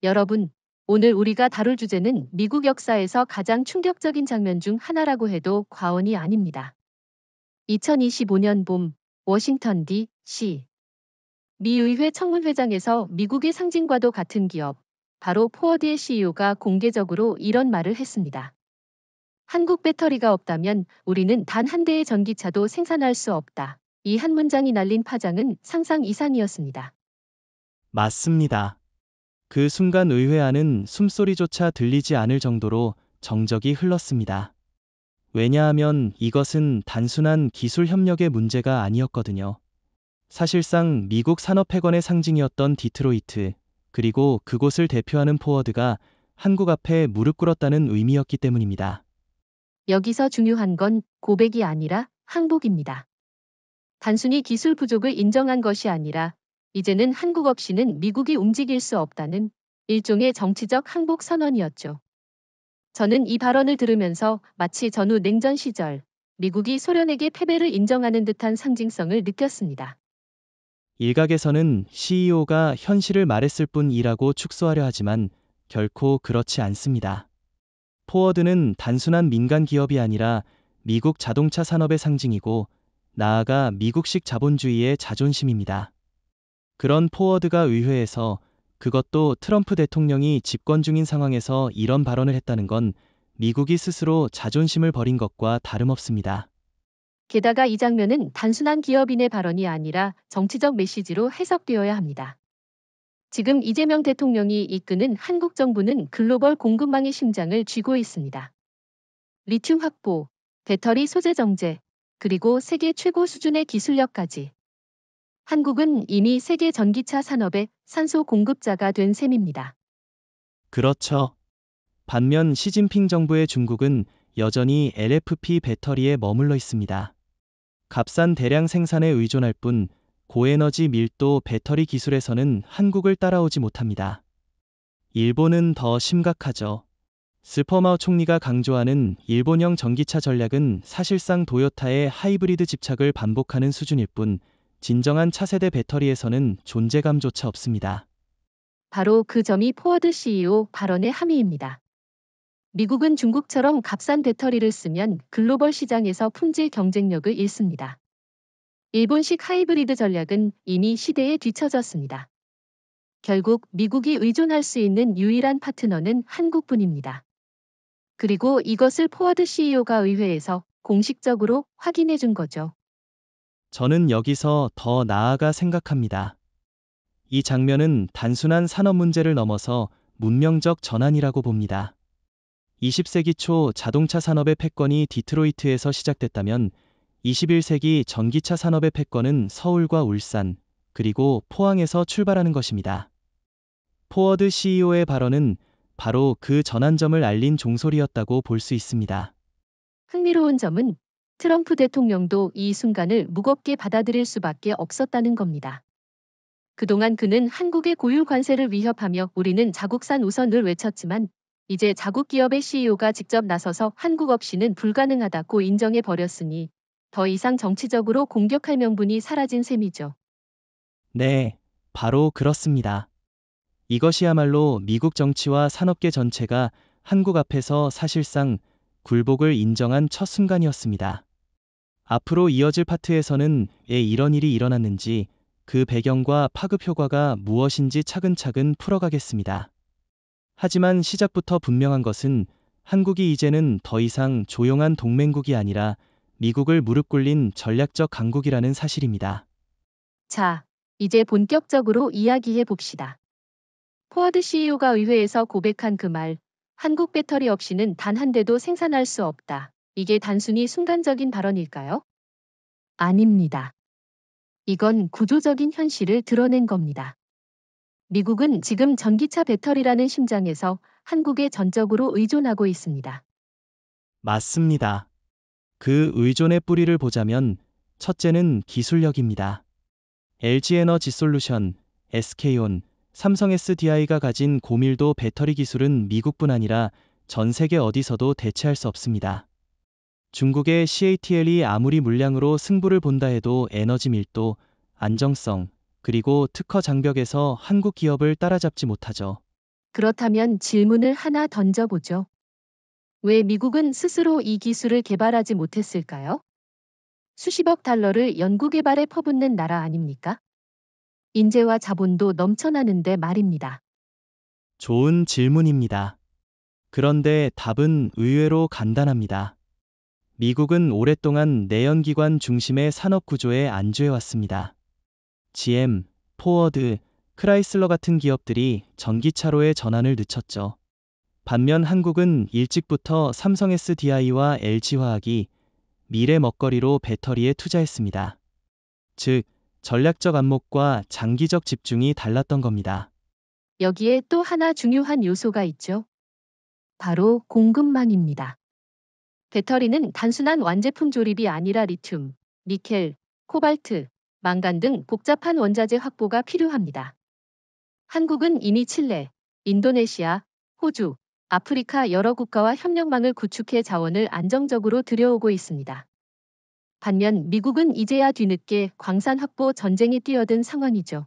여러분, 오늘 우리가 다룰 주제는 미국 역사에서 가장 충격적인 장면 중 하나라고 해도 과언이 아닙니다. 2025년 봄, 워싱턴 D.C. 미 의회 청문회장에서 미국의 상징과도 같은 기업, 바로 포워드의 CEO가 공개적으로 이런 말을 했습니다. 한국 배터리가 없다면 우리는 단 한 대의 전기차도 생산할 수 없다. 이 한 문장이 날린 파장은 상상 이상이었습니다. 맞습니다. 그 순간 의회 안은 숨소리조차 들리지 않을 정도로 정적이 흘렀습니다. 왜냐하면 이것은 단순한 기술 협력의 문제가 아니었거든요. 사실상 미국 산업회관의 상징이었던 디트로이트, 그리고 그곳을 대표하는 포워드가 한국 앞에 무릎 꿇었다는 의미였기 때문입니다. 여기서 중요한 건 고백이 아니라 항복입니다. 단순히 기술 부족을 인정한 것이 아니라 이제는 한국 없이는 미국이 움직일 수 없다는 일종의 정치적 항복 선언이었죠. 저는 이 발언을 들으면서 마치 전후 냉전 시절 미국이 소련에게 패배를 인정하는 듯한 상징성을 느꼈습니다. 일각에서는 CEO가 현실을 말했을 뿐이라고 축소하려 하지만 결코 그렇지 않습니다. 포워드는 단순한 민간 기업이 아니라 미국 자동차 산업의 상징이고 나아가 미국식 자본주의의 자존심입니다. 그런 포워드가 의회에서, 그것도 트럼프 대통령이 집권 중인 상황에서 이런 발언을 했다는 건 미국이 스스로 자존심을 버린 것과 다름없습니다. 게다가 이 장면은 단순한 기업인의 발언이 아니라 정치적 메시지로 해석되어야 합니다. 지금 이재명 대통령이 이끄는 한국 정부는 글로벌 공급망의 심장을 쥐고 있습니다. 리튬 확보, 배터리 소재 정제, 그리고 세계 최고 수준의 기술력까지. 한국은 이미 세계 전기차 산업의 산소 공급자가 된 셈입니다. 그렇죠. 반면 시진핑 정부의 중국은 여전히 LFP 배터리에 머물러 있습니다. 값싼 대량 생산에 의존할 뿐 고에너지 밀도 배터리 기술에서는 한국을 따라오지 못합니다. 일본은 더 심각하죠. 스퍼마오 총리가 강조하는 일본형 전기차 전략은 사실상 도요타의 하이브리드 집착을 반복하는 수준일 뿐 진정한 차세대 배터리에서는 존재감조차 없습니다. 바로 그 점이 포워드 CEO 발언의 함의입니다. 미국은 중국처럼 값싼 배터리를 쓰면 글로벌 시장에서 품질 경쟁력을 잃습니다. 일본식 하이브리드 전략은 이미 시대에 뒤처졌습니다. 결국 미국이 의존할 수 있는 유일한 파트너는 한국뿐입니다. 그리고 이것을 포워드 CEO가 의회에서 공식적으로 확인해 준 거죠. 저는 여기서 더 나아가 생각합니다. 이 장면은 단순한 산업 문제를 넘어서 문명적 전환이라고 봅니다. 20세기 초 자동차 산업의 패권이 디트로이트에서 시작됐다면 21세기 전기차 산업의 패권은 서울과 울산, 그리고 포항에서 출발하는 것입니다. 포워드 CEO의 발언은 바로 그 전환점을 알린 종소리였다고 볼 수 있습니다. 흥미로운 점은 트럼프 대통령도 이 순간을 무겁게 받아들일 수밖에 없었다는 겁니다. 그동안 그는 한국의 고율 관세를 위협하며 우리는 자국산 우선을 외쳤지만 이제 자국 기업의 CEO가 직접 나서서 한국 없이는 불가능하다고 인정해 버렸으니 더 이상 정치적으로 공격할 명분이 사라진 셈이죠. 네, 바로 그렇습니다. 이것이야말로 미국 정치와 산업계 전체가 한국 앞에서 사실상 굴복을 인정한 첫 순간이었습니다. 앞으로 이어질 파트에서는 왜 이런 일이 일어났는지, 그 배경과 파급 효과가 무엇인지 차근차근 풀어가겠습니다. 하지만 시작부터 분명한 것은 한국이 이제는 더 이상 조용한 동맹국이 아니라 미국을 무릎 꿇린 전략적 강국이라는 사실입니다. 자, 이제 본격적으로 이야기해 봅시다. 포워드 CEO가 의회에서 고백한 그 말, 한국 배터리 없이는 단 한 대도 생산할 수 없다. 이게 단순히 순간적인 발언일까요? 아닙니다. 이건 구조적인 현실을 드러낸 겁니다. 미국은 지금 전기차 배터리라는 심장에서 한국에 전적으로 의존하고 있습니다. 맞습니다. 그 의존의 뿌리를 보자면 첫째는 기술력입니다. LG에너지솔루션, SK온, 삼성 SDI가 가진 고밀도 배터리 기술은 미국뿐 아니라 전 세계 어디서도 대체할 수 없습니다. 중국의 CATL이 아무리 물량으로 승부를 본다 해도 에너지 밀도, 안정성, 그리고 특허 장벽에서 한국 기업을 따라잡지 못하죠. 그렇다면 질문을 하나 던져보죠. 왜 미국은 스스로 이 기술을 개발하지 못했을까요? 수십억 달러를 연구개발에 퍼붓는 나라 아닙니까? 인재와 자본도 넘쳐나는데 말입니다. 좋은 질문입니다. 그런데 답은 의외로 간단합니다. 미국은 오랫동안 내연기관 중심의 산업 구조에 안주해 왔습니다. GM, 포워드, 크라이슬러 같은 기업들이 전기차로의 전환을 늦췄죠. 반면 한국은 일찍부터 삼성 SDI와 LG화학이 미래 먹거리로 배터리에 투자했습니다. 즉, 전략적 안목과 장기적 집중이 달랐던 겁니다. 여기에 또 하나 중요한 요소가 있죠. 바로 공급망입니다. 배터리는 단순한 완제품 조립이 아니라 리튬, 니켈, 코발트, 망간 등 복잡한 원자재 확보가 필요합니다. 한국은 이미 칠레, 인도네시아, 호주, 아프리카 여러 국가와 협력망을 구축해 자원을 안정적으로 들여오고 있습니다. 반면 미국은 이제야 뒤늦게 광산 확보 전쟁에 뛰어든 상황이죠.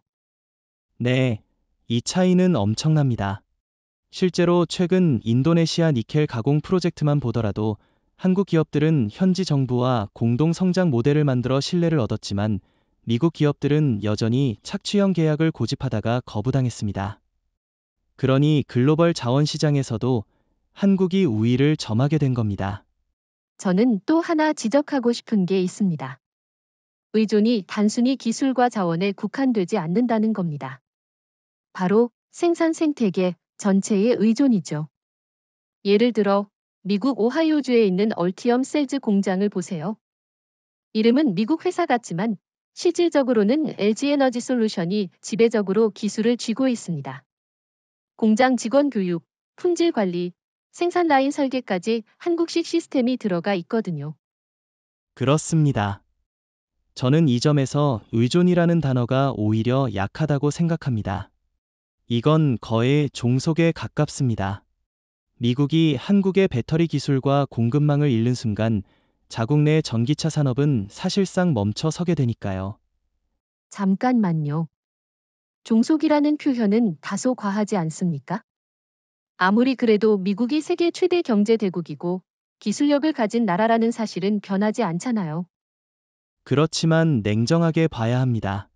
네, 이 차이는 엄청납니다. 실제로 최근 인도네시아 니켈 가공 프로젝트만 보더라도 한국 기업들은 현지 정부와 공동 성장 모델을 만들어 신뢰를 얻었지만 미국 기업들은 여전히 착취형 계약을 고집하다가 거부당했습니다. 그러니 글로벌 자원 시장에서도 한국이 우위를 점하게 된 겁니다. 저는 또 하나 지적하고 싶은 게 있습니다. 의존이 단순히 기술과 자원에 국한되지 않는다는 겁니다. 바로 생산 생태계 전체의 의존이죠. 예를 들어 미국 오하이오주에 있는 얼티엄 셀즈 공장을 보세요. 이름은 미국 회사 같지만 실질적으로는 LG에너지 솔루션이 지배적으로 기술을 쥐고 있습니다. 공장 직원 교육, 품질 관리, 생산 라인 설계까지 한국식 시스템이 들어가 있거든요. 그렇습니다. 저는 이 점에서 의존이라는 단어가 오히려 약하다고 생각합니다. 이건 거의 종속에 가깝습니다. 미국이 한국의 배터리 기술과 공급망을 잃는 순간 자국 내 전기차 산업은 사실상 멈춰 서게 되니까요. 잠깐만요. 종속이라는 표현은 다소 과하지 않습니까? 아무리 그래도 미국이 세계 최대 경제 대국이고 기술력을 가진 나라라는 사실은 변하지 않잖아요. 그렇지만 냉정하게 봐야 합니다.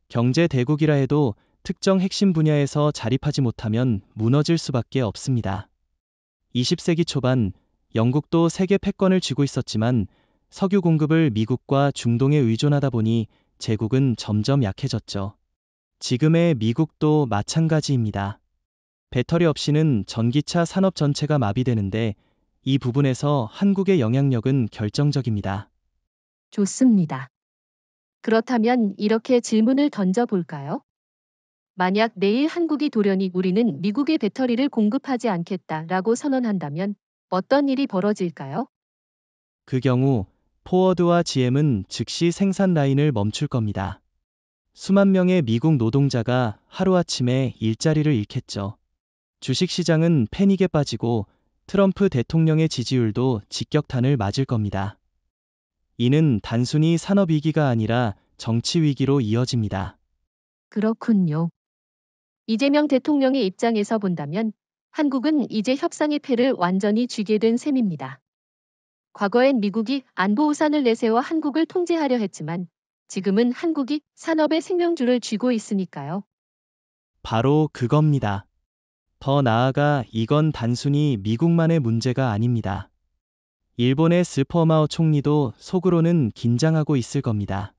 경제 대국이라 해도 특정 핵심 분야에서 자립하지 못하면 무너질 수밖에 없습니다. 20세기 초반 영국도 세계 패권을 쥐고 있었지만 석유 공급을 미국과 중동에 의존하다 보니 제국은 점점 약해졌죠. 지금의 미국도 마찬가지입니다. 배터리 없이는 전기차 산업 전체가 마비되는데 이 부분에서 한국의 영향력은 결정적입니다. 좋습니다. 그렇다면 이렇게 질문을 던져볼까요? 만약 내일 한국이 돌연히 우리는 미국의 배터리를 공급하지 않겠다라고 선언한다면 어떤 일이 벌어질까요? 그 경우 포워드와 GM은 즉시 생산 라인을 멈출 겁니다. 수만 명의 미국 노동자가 하루아침에 일자리를 잃겠죠. 주식시장은 패닉에 빠지고 트럼프 대통령의 지지율도 직격탄을 맞을 겁니다. 이는 단순히 산업위기가 아니라 정치위기로 이어집니다. 그렇군요. 이재명 대통령의 입장에서 본다면 한국은 이제 협상의 패를 완전히 쥐게 된 셈입니다. 과거엔 미국이 안보 우산을 내세워 한국을 통제하려 했지만 지금은 한국이 산업의 생명줄을 쥐고 있으니까요. 바로 그겁니다. 더 나아가 이건 단순히 미국만의 문제가 아닙니다. 일본의 스포마오 총리도 속으로는 긴장하고 있을 겁니다.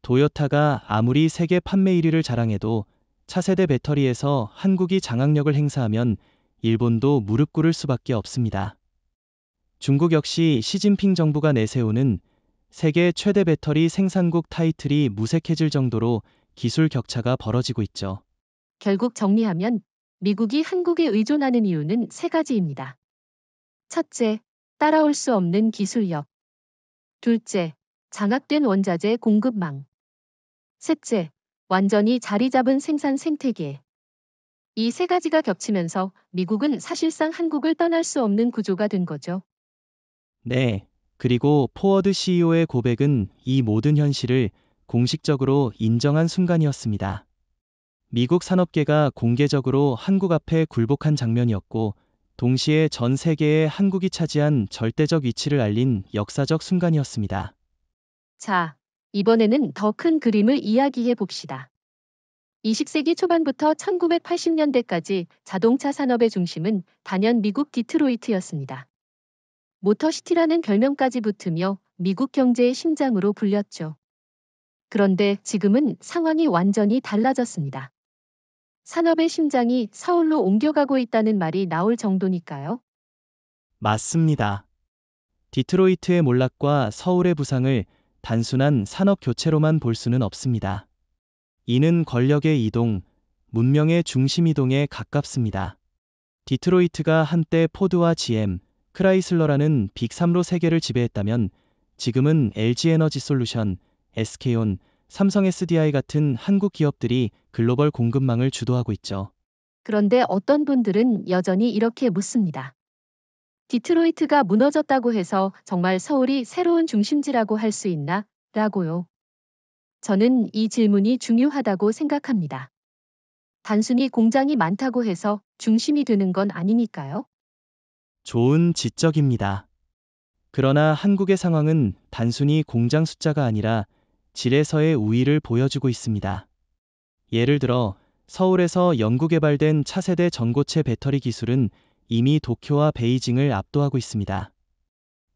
도요타가 아무리 세계 판매 1위를 자랑해도 차세대 배터리에서 한국이 장악력을 행사하면 일본도 무릎 꿇을 수밖에 없습니다. 중국 역시 시진핑 정부가 내세우는 세계 최대 배터리 생산국 타이틀이 무색해질 정도로 기술 격차가 벌어지고 있죠. 결국 정리하면 미국이 한국에 의존하는 이유는 세 가지입니다. 첫째, 따라올 수 없는 기술력. 둘째, 장악된 원자재 공급망. 셋째, 완전히 자리 잡은 생산 생태계. 이 세 가지가 겹치면서 미국은 사실상 한국을 떠날 수 없는 구조가 된 거죠. 네. 그리고 포워드 CEO의 고백은 이 모든 현실을 공식적으로 인정한 순간이었습니다. 미국 산업계가 공개적으로 한국 앞에 굴복한 장면이었고, 동시에 전 세계에 한국이 차지한 절대적 위치를 알린 역사적 순간이었습니다. 자, 이번에는 더 큰 그림을 이야기해 봅시다. 20세기 초반부터 1980년대까지 자동차 산업의 중심은 단연 미국 디트로이트였습니다. 모터시티라는 별명까지 붙으며 미국 경제의 심장으로 불렸죠. 그런데 지금은 상황이 완전히 달라졌습니다. 산업의 심장이 서울로 옮겨가고 있다는 말이 나올 정도니까요. 맞습니다. 디트로이트의 몰락과 서울의 부상을 단순한 산업 교체로만 볼 수는 없습니다. 이는 권력의 이동, 문명의 중심 이동에 가깝습니다. 디트로이트가 한때 포드와 GM, 크라이슬러라는 빅3로 세계를 지배했다면 지금은 LG에너지솔루션, SK온, 삼성 SDI 같은 한국 기업들이 글로벌 공급망을 주도하고 있죠. 그런데 어떤 분들은 여전히 이렇게 묻습니다. 디트로이트가 무너졌다고 해서 정말 서울이 새로운 중심지라고 할 수 있나? 라고요. 저는 이 질문이 중요하다고 생각합니다. 단순히 공장이 많다고 해서 중심이 되는 건 아니니까요. 좋은 지적입니다. 그러나 한국의 상황은 단순히 공장 숫자가 아니라 질에서의 우위를 보여주고 있습니다. 예를 들어 서울에서 연구개발된 차세대 전고체 배터리 기술은 이미 도쿄와 베이징을 압도하고 있습니다.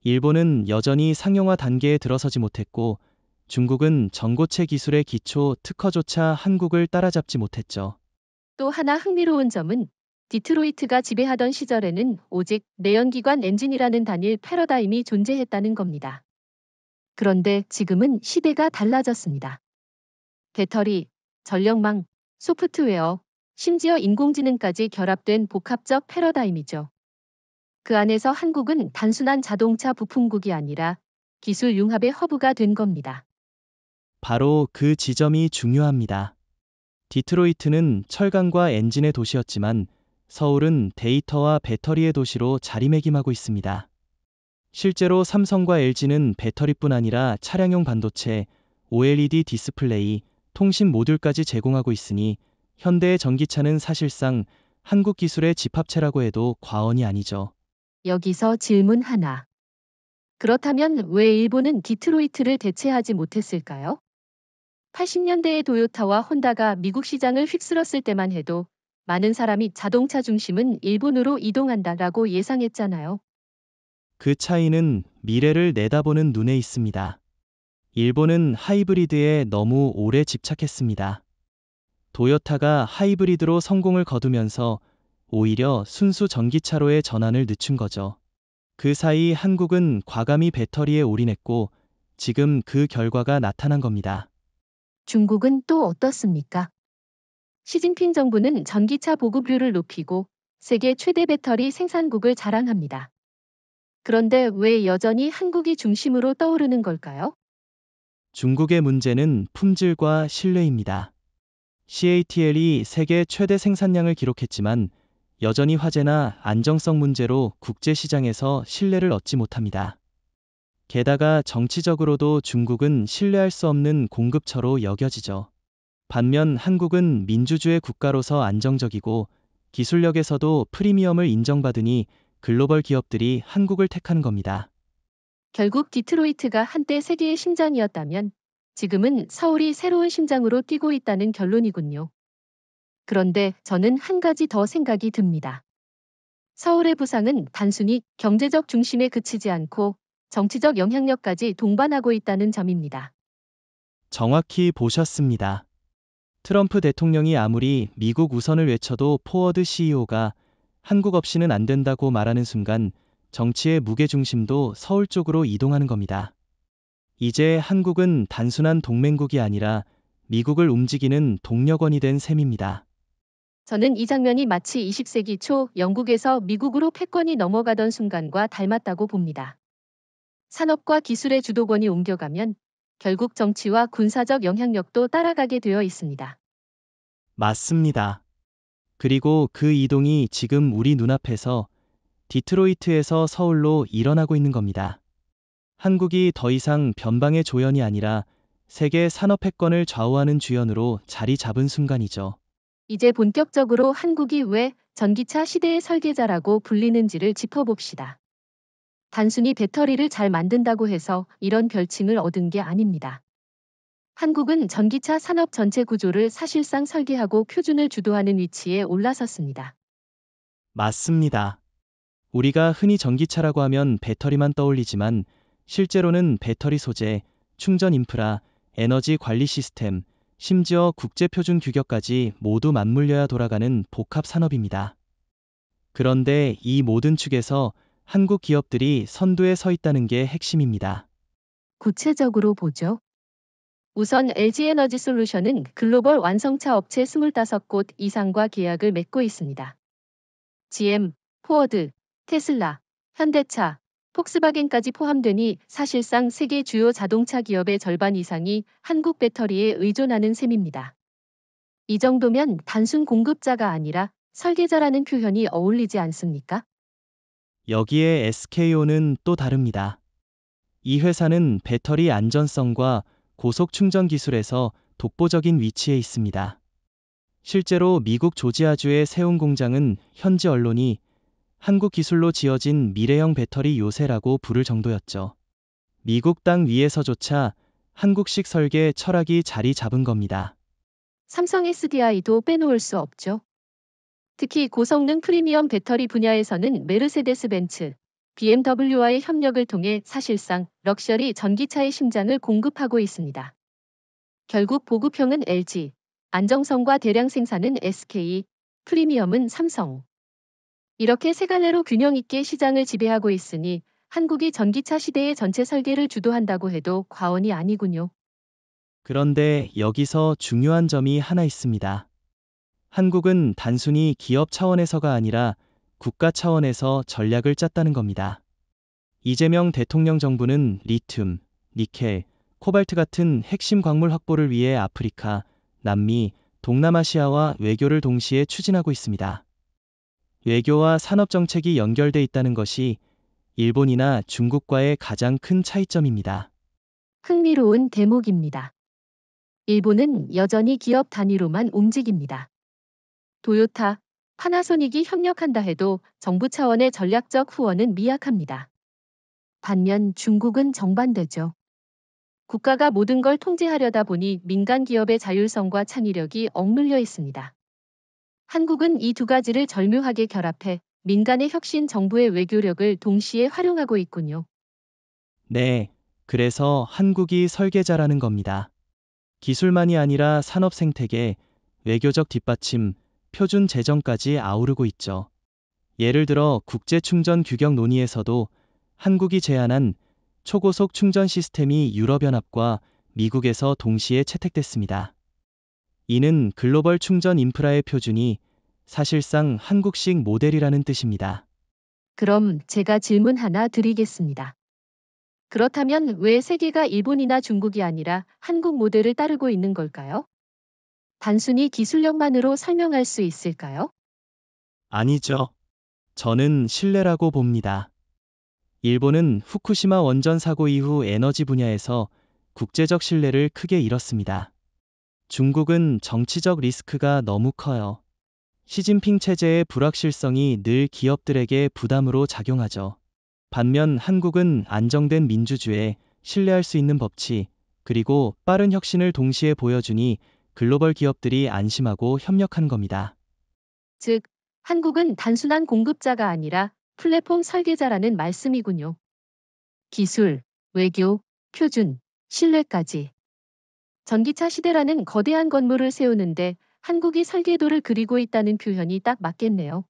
일본은 여전히 상용화 단계에 들어서지 못했고, 중국은 전고체 기술의 기초 특허조차 한국을 따라잡지 못했죠. 또 하나 흥미로운 점은 디트로이트가 지배하던 시절에는 오직 내연기관 엔진이라는 단일 패러다임이 존재했다는 겁니다. 그런데 지금은 시대가 달라졌습니다. 배터리, 전력망, 소프트웨어, 심지어 인공지능까지 결합된 복합적 패러다임이죠. 그 안에서 한국은 단순한 자동차 부품국이 아니라 기술 융합의 허브가 된 겁니다. 바로 그 지점이 중요합니다. 디트로이트는 철강과 엔진의 도시였지만 서울은 데이터와 배터리의 도시로 자리매김하고 있습니다. 실제로 삼성과 LG는 배터리뿐 아니라 차량용 반도체, OLED 디스플레이, 통신 모듈까지 제공하고 있으니 현대의 전기차는 사실상 한국 기술의 집합체라고 해도 과언이 아니죠. 여기서 질문 하나. 그렇다면 왜 일본은 디트로이트를 대체하지 못했을까요? 80년대의 도요타와 혼다가 미국 시장을 휩쓸었을 때만 해도 많은 사람이 자동차 중심은 일본으로 이동한다라고 예상했잖아요. 그 차이는 미래를 내다보는 눈에 있습니다. 일본은 하이브리드에 너무 오래 집착했습니다. 도요타가 하이브리드로 성공을 거두면서 오히려 순수 전기차로의 전환을 늦춘 거죠. 그 사이 한국은 과감히 배터리에 올인했고 지금 그 결과가 나타난 겁니다. 중국은 또 어떻습니까? 시진핑 정부는 전기차 보급률을 높이고 세계 최대 배터리 생산국을 자랑합니다. 그런데 왜 여전히 한국이 중심으로 떠오르는 걸까요? 중국의 문제는 품질과 신뢰입니다. CATL이 세계 최대 생산량을 기록했지만 여전히 화재나 안정성 문제로 국제 시장에서 신뢰를 얻지 못합니다. 게다가 정치적으로도 중국은 신뢰할 수 없는 공급처로 여겨지죠. 반면 한국은 민주주의 국가로서 안정적이고 기술력에서도 프리미엄을 인정받으니 글로벌 기업들이 한국을 택하는 겁니다. 결국 디트로이트가 한때 세계의 심장이었다면 지금은 서울이 새로운 심장으로 뛰고 있다는 결론이군요. 그런데 저는 한 가지 더 생각이 듭니다. 서울의 부상은 단순히 경제적 중심에 그치지 않고 정치적 영향력까지 동반하고 있다는 점입니다. 정확히 보셨습니다. 트럼프 대통령이 아무리 미국 우선을 외쳐도 포워드 CEO가 한국 없이는 안 된다고 말하는 순간 정치의 무게중심도 서울 쪽으로 이동하는 겁니다. 이제 한국은 단순한 동맹국이 아니라 미국을 움직이는 동력원이 된 셈입니다. 저는 이 장면이 마치 20세기 초 영국에서 미국으로 패권이 넘어가던 순간과 닮았다고 봅니다. 산업과 기술의 주도권이 옮겨가면 결국 정치와 군사적 영향력도 따라가게 되어 있습니다. 맞습니다. 그리고 그 이동이 지금 우리 눈앞에서 디트로이트에서 서울로 일어나고 있는 겁니다. 한국이 더 이상 변방의 조연이 아니라 세계 산업 패권을 좌우하는 주연으로 자리 잡은 순간이죠. 이제 본격적으로 한국이 왜 전기차 시대의 설계자라고 불리는지를 짚어봅시다. 단순히 배터리를 잘 만든다고 해서 이런 별칭을 얻은 게 아닙니다. 한국은 전기차 산업 전체 구조를 사실상 설계하고 표준을 주도하는 위치에 올라섰습니다. 맞습니다. 우리가 흔히 전기차라고 하면 배터리만 떠올리지만 실제로는 배터리 소재, 충전 인프라, 에너지 관리 시스템, 심지어 국제표준 규격까지 모두 맞물려야 돌아가는 복합 산업입니다. 그런데 이 모든 축에서 한국 기업들이 선두에 서 있다는 게 핵심입니다. 구체적으로 보죠. 우선 LG에너지솔루션은 글로벌 완성차 업체 25곳 이상과 계약을 맺고 있습니다. GM, 포워드, 테슬라, 현대차, 폭스바겐까지 포함되니 사실상 세계 주요 자동차 기업의 절반 이상이 한국 배터리에 의존하는 셈입니다. 이 정도면 단순 공급자가 아니라 설계자라는 표현이 어울리지 않습니까? 여기에 SK온은 또 다릅니다. 이 회사는 배터리 안전성과 고속 충전 기술에서 독보적인 위치에 있습니다. 실제로 미국 조지아주에 세운 공장은 현지 언론이 한국 기술로 지어진 미래형 배터리 요새라고 부를 정도였죠. 미국 땅 위에서조차 한국식 설계 철학이 자리 잡은 겁니다. 삼성 SDI도 빼놓을 수 없죠. 특히 고성능 프리미엄 배터리 분야에서는 메르세데스 벤츠, BMW와의 협력을 통해 사실상 럭셔리 전기차의 심장을 공급하고 있습니다. 결국 보급형은 LG, 안정성과 대량 생산은 SK, 프리미엄은 삼성. 이렇게 세 갈래로 균형 있게 시장을 지배하고 있으니 한국이 전기차 시대의 전체 설계를 주도한다고 해도 과언이 아니군요. 그런데 여기서 중요한 점이 하나 있습니다. 한국은 단순히 기업 차원에서가 아니라 국가 차원에서 전략을 짰다는 겁니다. 이재명 대통령 정부는 리튬, 니켈, 코발트 같은 핵심 광물 확보를 위해 아프리카, 남미, 동남아시아와 외교를 동시에 추진하고 있습니다. 외교와 산업 정책이 연결돼 있다는 것이 일본이나 중국과의 가장 큰 차이점입니다. 흥미로운 대목입니다. 일본은 여전히 기업 단위로만 움직입니다. 도요타, 파나소닉이 협력한다 해도 정부 차원의 전략적 후원은 미약합니다. 반면 중국은 정반대죠. 국가가 모든 걸 통제하려다 보니 민간 기업의 자율성과 창의력이 억눌려 있습니다. 한국은 이 두 가지를 절묘하게 결합해 민간의 혁신 정부의 외교력을 동시에 활용하고 있군요. 네, 그래서 한국이 설계자라는 겁니다. 기술만이 아니라 산업 생태계, 외교적 뒷받침, 표준 제정까지 아우르고 있죠. 예를 들어 국제 충전 규격 논의에서도 한국이 제안한 초고속 충전 시스템이 유럽연합과 미국에서 동시에 채택됐습니다. 이는 글로벌 충전 인프라의 표준이 사실상 한국식 모델이라는 뜻입니다. 그럼 제가 질문 하나 드리겠습니다. 그렇다면 왜 세계가 일본이나 중국이 아니라 한국 모델을 따르고 있는 걸까요? 단순히 기술력만으로 설명할 수 있을까요? 아니죠. 저는 신뢰라고 봅니다. 일본은 후쿠시마 원전 사고 이후 에너지 분야에서 국제적 신뢰를 크게 잃었습니다. 중국은 정치적 리스크가 너무 커요. 시진핑 체제의 불확실성이 늘 기업들에게 부담으로 작용하죠. 반면 한국은 안정된 민주주의, 신뢰할 수 있는 법치, 그리고 빠른 혁신을 동시에 보여주니 글로벌 기업들이 안심하고 협력하는 겁니다. 즉, 한국은 단순한 공급자가 아니라 플랫폼 설계자라는 말씀이군요. 기술, 외교, 표준, 신뢰까지. 전기차 시대라는 거대한 건물을 세우는데 한국이 설계도를 그리고 있다는 표현이 딱 맞겠네요.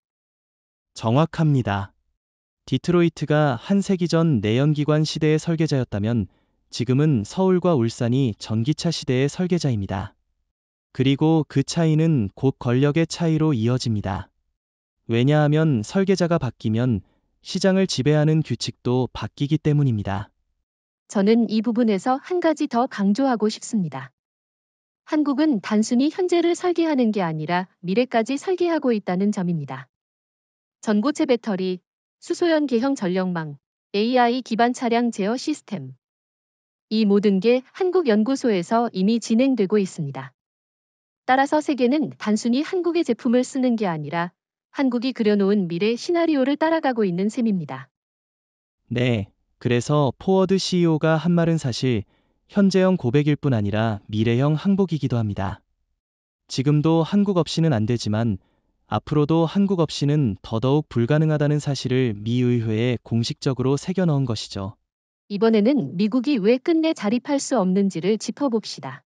정확합니다. 디트로이트가 한 세기 전 내연기관 시대의 설계자였다면 지금은 서울과 울산이 전기차 시대의 설계자입니다. 그리고 그 차이는 곧 권력의 차이로 이어집니다. 왜냐하면 설계자가 바뀌면 시장을 지배하는 규칙도 바뀌기 때문입니다. 저는 이 부분에서 한 가지 더 강조하고 싶습니다. 한국은 단순히 현재를 설계하는 게 아니라 미래까지 설계하고 있다는 점입니다. 전고체 배터리, 수소연 계형 전력망, AI 기반 차량 제어 시스템. 이 모든 게 한국 연구소에서 이미 진행되고 있습니다. 따라서 세계는 단순히 한국의 제품을 쓰는 게 아니라 한국이 그려놓은 미래 시나리오를 따라가고 있는 셈입니다. 네, 그래서 포워드 CEO가 한 말은 사실 현재형 고백일 뿐 아니라 미래형 항복이기도 합니다. 지금도 한국 없이는 안 되지만 앞으로도 한국 없이는 더더욱 불가능하다는 사실을 미 의회에 공식적으로 새겨 넣은 것이죠. 이번에는 미국이 왜 끝내 자립할 수 없는지를 짚어봅시다.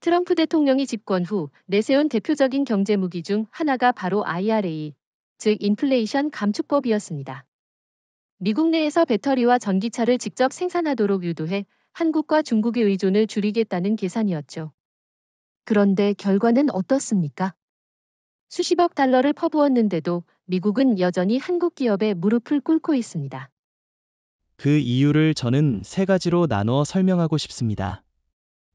트럼프 대통령이 집권 후 내세운 대표적인 경제 무기 중 하나가 바로 IRA, 즉 인플레이션 감축법이었습니다. 미국 내에서 배터리와 전기차를 직접 생산하도록 유도해 한국과 중국의 의존을 줄이겠다는 계산이었죠. 그런데 결과는 어떻습니까? 수십억 달러를 퍼부었는데도 미국은 여전히 한국 기업에 무릎을 꿇고 있습니다. 그 이유를 저는 세 가지로 나누어 설명하고 싶습니다.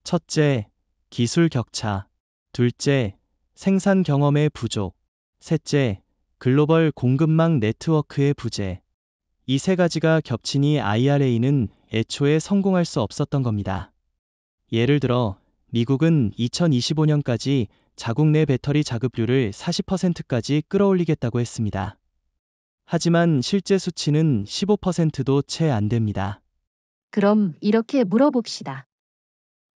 첫째, 기술 격차. 둘째, 생산 경험의 부족. 셋째, 글로벌 공급망 네트워크의 부재. 이 세 가지가 겹치니 IRA는 애초에 성공할 수 없었던 겁니다. 예를 들어, 미국은 2025년까지 자국 내 배터리 자급률을 40%까지 끌어올리겠다고 했습니다. 하지만 실제 수치는 15%도 채 안 됩니다. 그럼 이렇게 물어봅시다.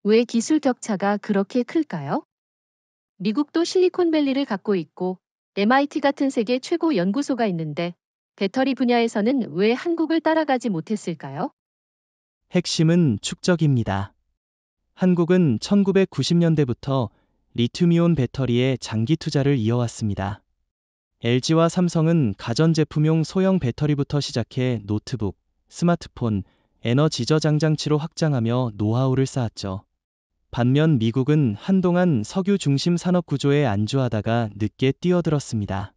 왜 기술 격차가 그렇게 클까요? 미국도 실리콘밸리를 갖고 있고 MIT 같은 세계 최고 연구소가 있는데 배터리 분야에서는 왜 한국을 따라가지 못했을까요? 핵심은 축적입니다. 한국은 1990년대부터 리튬이온 배터리에 장기 투자를 이어왔습니다. LG와 삼성은 가전제품용 소형 배터리부터 시작해 노트북, 스마트폰, 에너지 저장 장치로 확장하며 노하우를 쌓았죠. 반면 미국은 한동안 석유 중심 산업 구조에 안주하다가 늦게 뛰어들었습니다.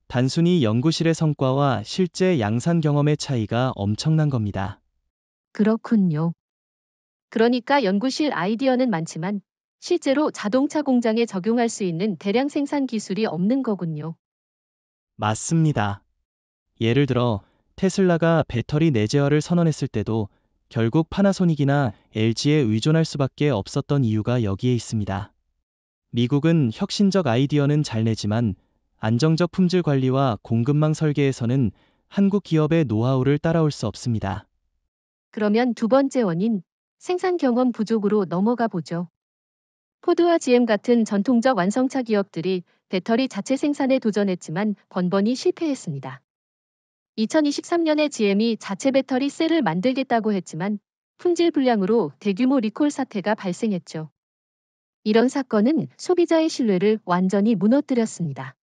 단순히 연구실의 성과와 실제 양산 경험의 차이가 엄청난 겁니다. 그렇군요. 그러니까 연구실 아이디어는 많지만 실제로 자동차 공장에 적용할 수 있는 대량 생산 기술이 없는 거군요. 맞습니다. 예를 들어 테슬라가 배터리 내재화를 선언했을 때도 결국 파나소닉이나 LG에 의존할 수밖에 없었던 이유가 여기에 있습니다. 미국은 혁신적 아이디어는 잘 내지만 안정적 품질 관리와 공급망 설계에서는 한국 기업의 노하우를 따라올 수 없습니다. 그러면 두 번째 원인, 생산 경험 부족으로 넘어가 보죠. 포드와 GM 같은 전통적 완성차 기업들이 배터리 자체 생산에 도전했지만 번번이 실패했습니다. 2023년에 GM이 자체 배터리 셀을 만들겠다고 했지만 품질 불량으로 대규모 리콜 사태가 발생했죠. 이런 사건은 소비자의 신뢰를 완전히 무너뜨렸습니다.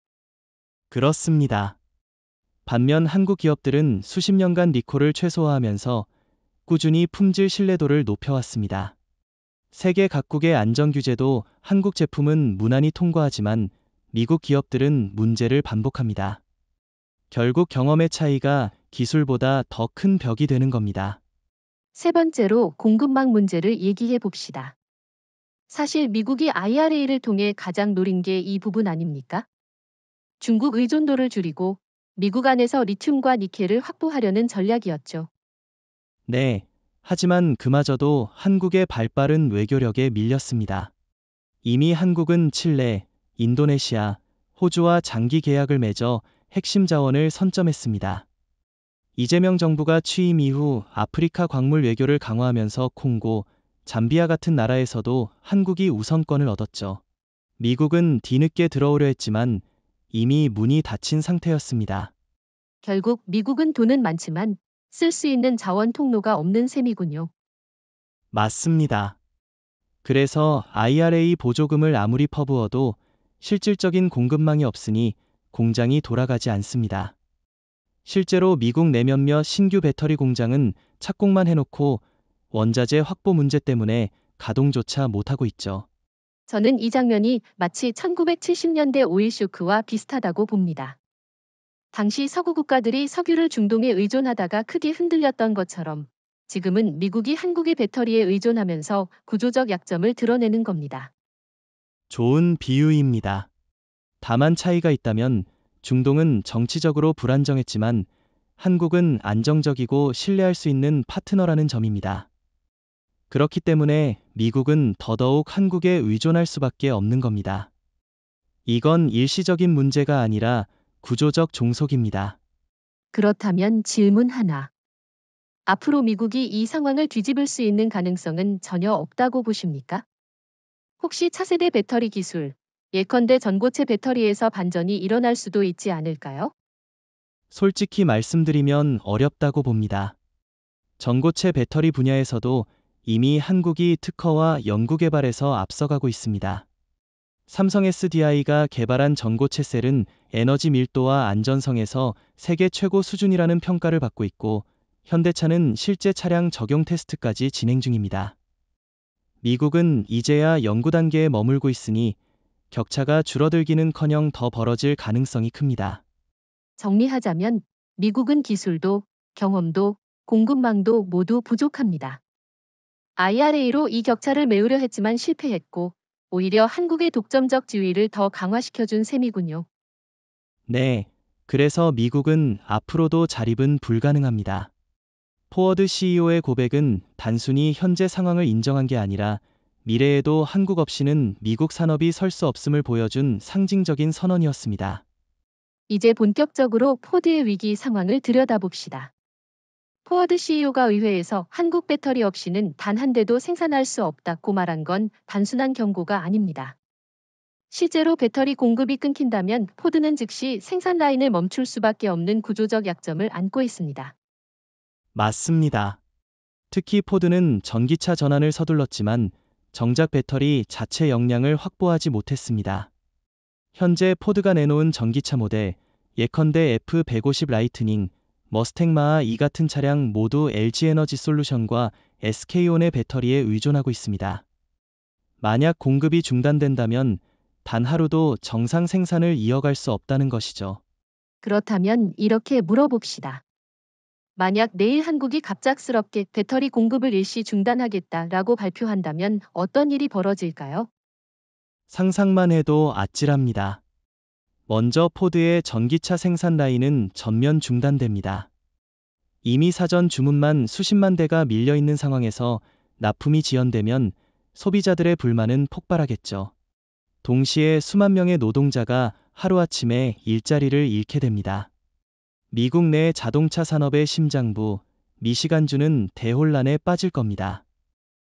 그렇습니다. 반면 한국 기업들은 수십 년간 리콜을 최소화하면서 꾸준히 품질 신뢰도를 높여왔습니다. 세계 각국의 안전 규제도 한국 제품은 무난히 통과하지만 미국 기업들은 문제를 반복합니다. 결국 경험의 차이가 기술보다 더 큰 벽이 되는 겁니다. 세 번째로 공급망 문제를 얘기해 봅시다. 사실 미국이 IRA를 통해 가장 노린 게 이 부분 아닙니까? 중국 의존도를 줄이고 미국 안에서 리튬과 니켈을 확보하려는 전략이었죠. 네, 하지만 그마저도 한국의 발빠른 외교력에 밀렸습니다. 이미 한국은 칠레, 인도네시아, 호주와 장기 계약을 맺어 핵심 자원을 선점했습니다. 이재명 정부가 취임 이후 아프리카 광물 외교를 강화하면서 콩고, 잠비아 같은 나라에서도 한국이 우선권을 얻었죠. 미국은 뒤늦게 들어오려 했지만 이미 문이 닫힌 상태였습니다. 결국 미국은 돈은 많지만 쓸 수 있는 자원 통로가 없는 셈이군요. 맞습니다. 그래서 IRA 보조금을 아무리 퍼부어도 실질적인 공급망이 없으니 공장이 돌아가지 않습니다. 실제로 미국 내 몇몇 신규 배터리 공장은 착공만 해놓고 원자재 확보 문제 때문에 가동조차 못하고 있죠. 저는 이 장면이 마치 1970년대 오일 쇼크와 비슷하다고 봅니다. 당시 서구 국가들이 석유를 중동에 의존하다가 크게 흔들렸던 것처럼 지금은 미국이 한국의 배터리에 의존하면서 구조적 약점을 드러내는 겁니다. 좋은 비유입니다. 다만 차이가 있다면 중동은 정치적으로 불안정했지만 한국은 안정적이고 신뢰할 수 있는 파트너라는 점입니다. 그렇기 때문에 미국은 더더욱 한국에 의존할 수밖에 없는 겁니다. 이건 일시적인 문제가 아니라 구조적 종속입니다. 그렇다면 질문 하나. 앞으로 미국이 이 상황을 뒤집을 수 있는 가능성은 전혀 없다고 보십니까? 혹시 차세대 배터리 기술, 예컨대 전고체 배터리에서 반전이 일어날 수도 있지 않을까요? 솔직히 말씀드리면 어렵다고 봅니다. 전고체 배터리 분야에서도 이미 한국이 특허와 연구개발에서 앞서가고 있습니다. 삼성 SDI가 개발한 전고체 셀은 에너지 밀도와 안전성에서 세계 최고 수준이라는 평가를 받고 있고, 현대차는 실제 차량 적용 테스트까지 진행 중입니다. 미국은 이제야 연구 단계에 머물고 있으니 격차가 줄어들기는커녕 더 벌어질 가능성이 큽니다. 정리하자면 미국은 기술도, 경험도, 공급망도 모두 부족합니다. IRA로 이 격차를 메우려 했지만 실패했고, 오히려 한국의 독점적 지위를 더 강화시켜준 셈이군요. 네, 그래서 미국은 앞으로도 자립은 불가능합니다. 포워드 CEO의 고백은 단순히 현재 상황을 인정한 게 아니라 미래에도 한국 없이는 미국 산업이 설 수 없음을 보여준 상징적인 선언이었습니다. 이제 본격적으로 포드의 위기 상황을 들여다봅시다. 포워드 CEO가 의회에서 한국 배터리 없이는 단 한 대도 생산할 수 없다고 말한 건 단순한 경고가 아닙니다. 실제로 배터리 공급이 끊긴다면 포드는 즉시 생산 라인을 멈출 수밖에 없는 구조적 약점을 안고 있습니다. 맞습니다. 특히 포드는 전기차 전환을 서둘렀지만 정작 배터리 자체 역량을 확보하지 못했습니다. 현재 포드가 내놓은 전기차 모델, 예컨대 F150 라이트닝, 머스탱 마하2 같은 차량 모두 LG에너지 솔루션과 SK온의 배터리에 의존하고 있습니다. 만약 공급이 중단된다면 단 하루도 정상 생산을 이어갈 수 없다는 것이죠. 그렇다면 이렇게 물어봅시다. 만약 내일 한국이 갑작스럽게 배터리 공급을 일시 중단하겠다라고 발표한다면 어떤 일이 벌어질까요? 상상만 해도 아찔합니다. 먼저 포드의 전기차 생산 라인은 전면 중단됩니다. 이미 사전 주문만 수십만 대가 밀려 있는 상황에서 납품이 지연되면 소비자들의 불만은 폭발하겠죠. 동시에 수만 명의 노동자가 하루아침에 일자리를 잃게 됩니다. 미국 내 자동차 산업의 심장부, 미시간주는 대혼란에 빠질 겁니다.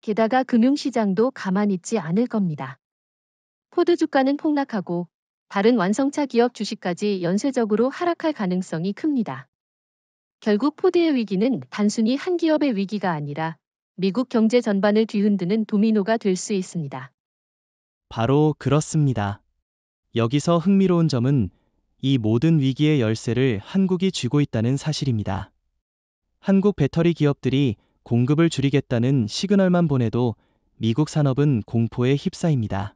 게다가 금융시장도 가만히 있지 않을 겁니다. 포드 주가는 폭락하고 다른 완성차 기업 주식까지 연쇄적으로 하락할 가능성이 큽니다. 결국 포드의 위기는 단순히 한 기업의 위기가 아니라 미국 경제 전반을 뒤흔드는 도미노가 될 수 있습니다. 바로 그렇습니다. 여기서 흥미로운 점은 이 모든 위기의 열쇠를 한국이 쥐고 있다는 사실입니다. 한국 배터리 기업들이 공급을 줄이겠다는 시그널만 보내도 미국 산업은 공포에 휩싸입니다.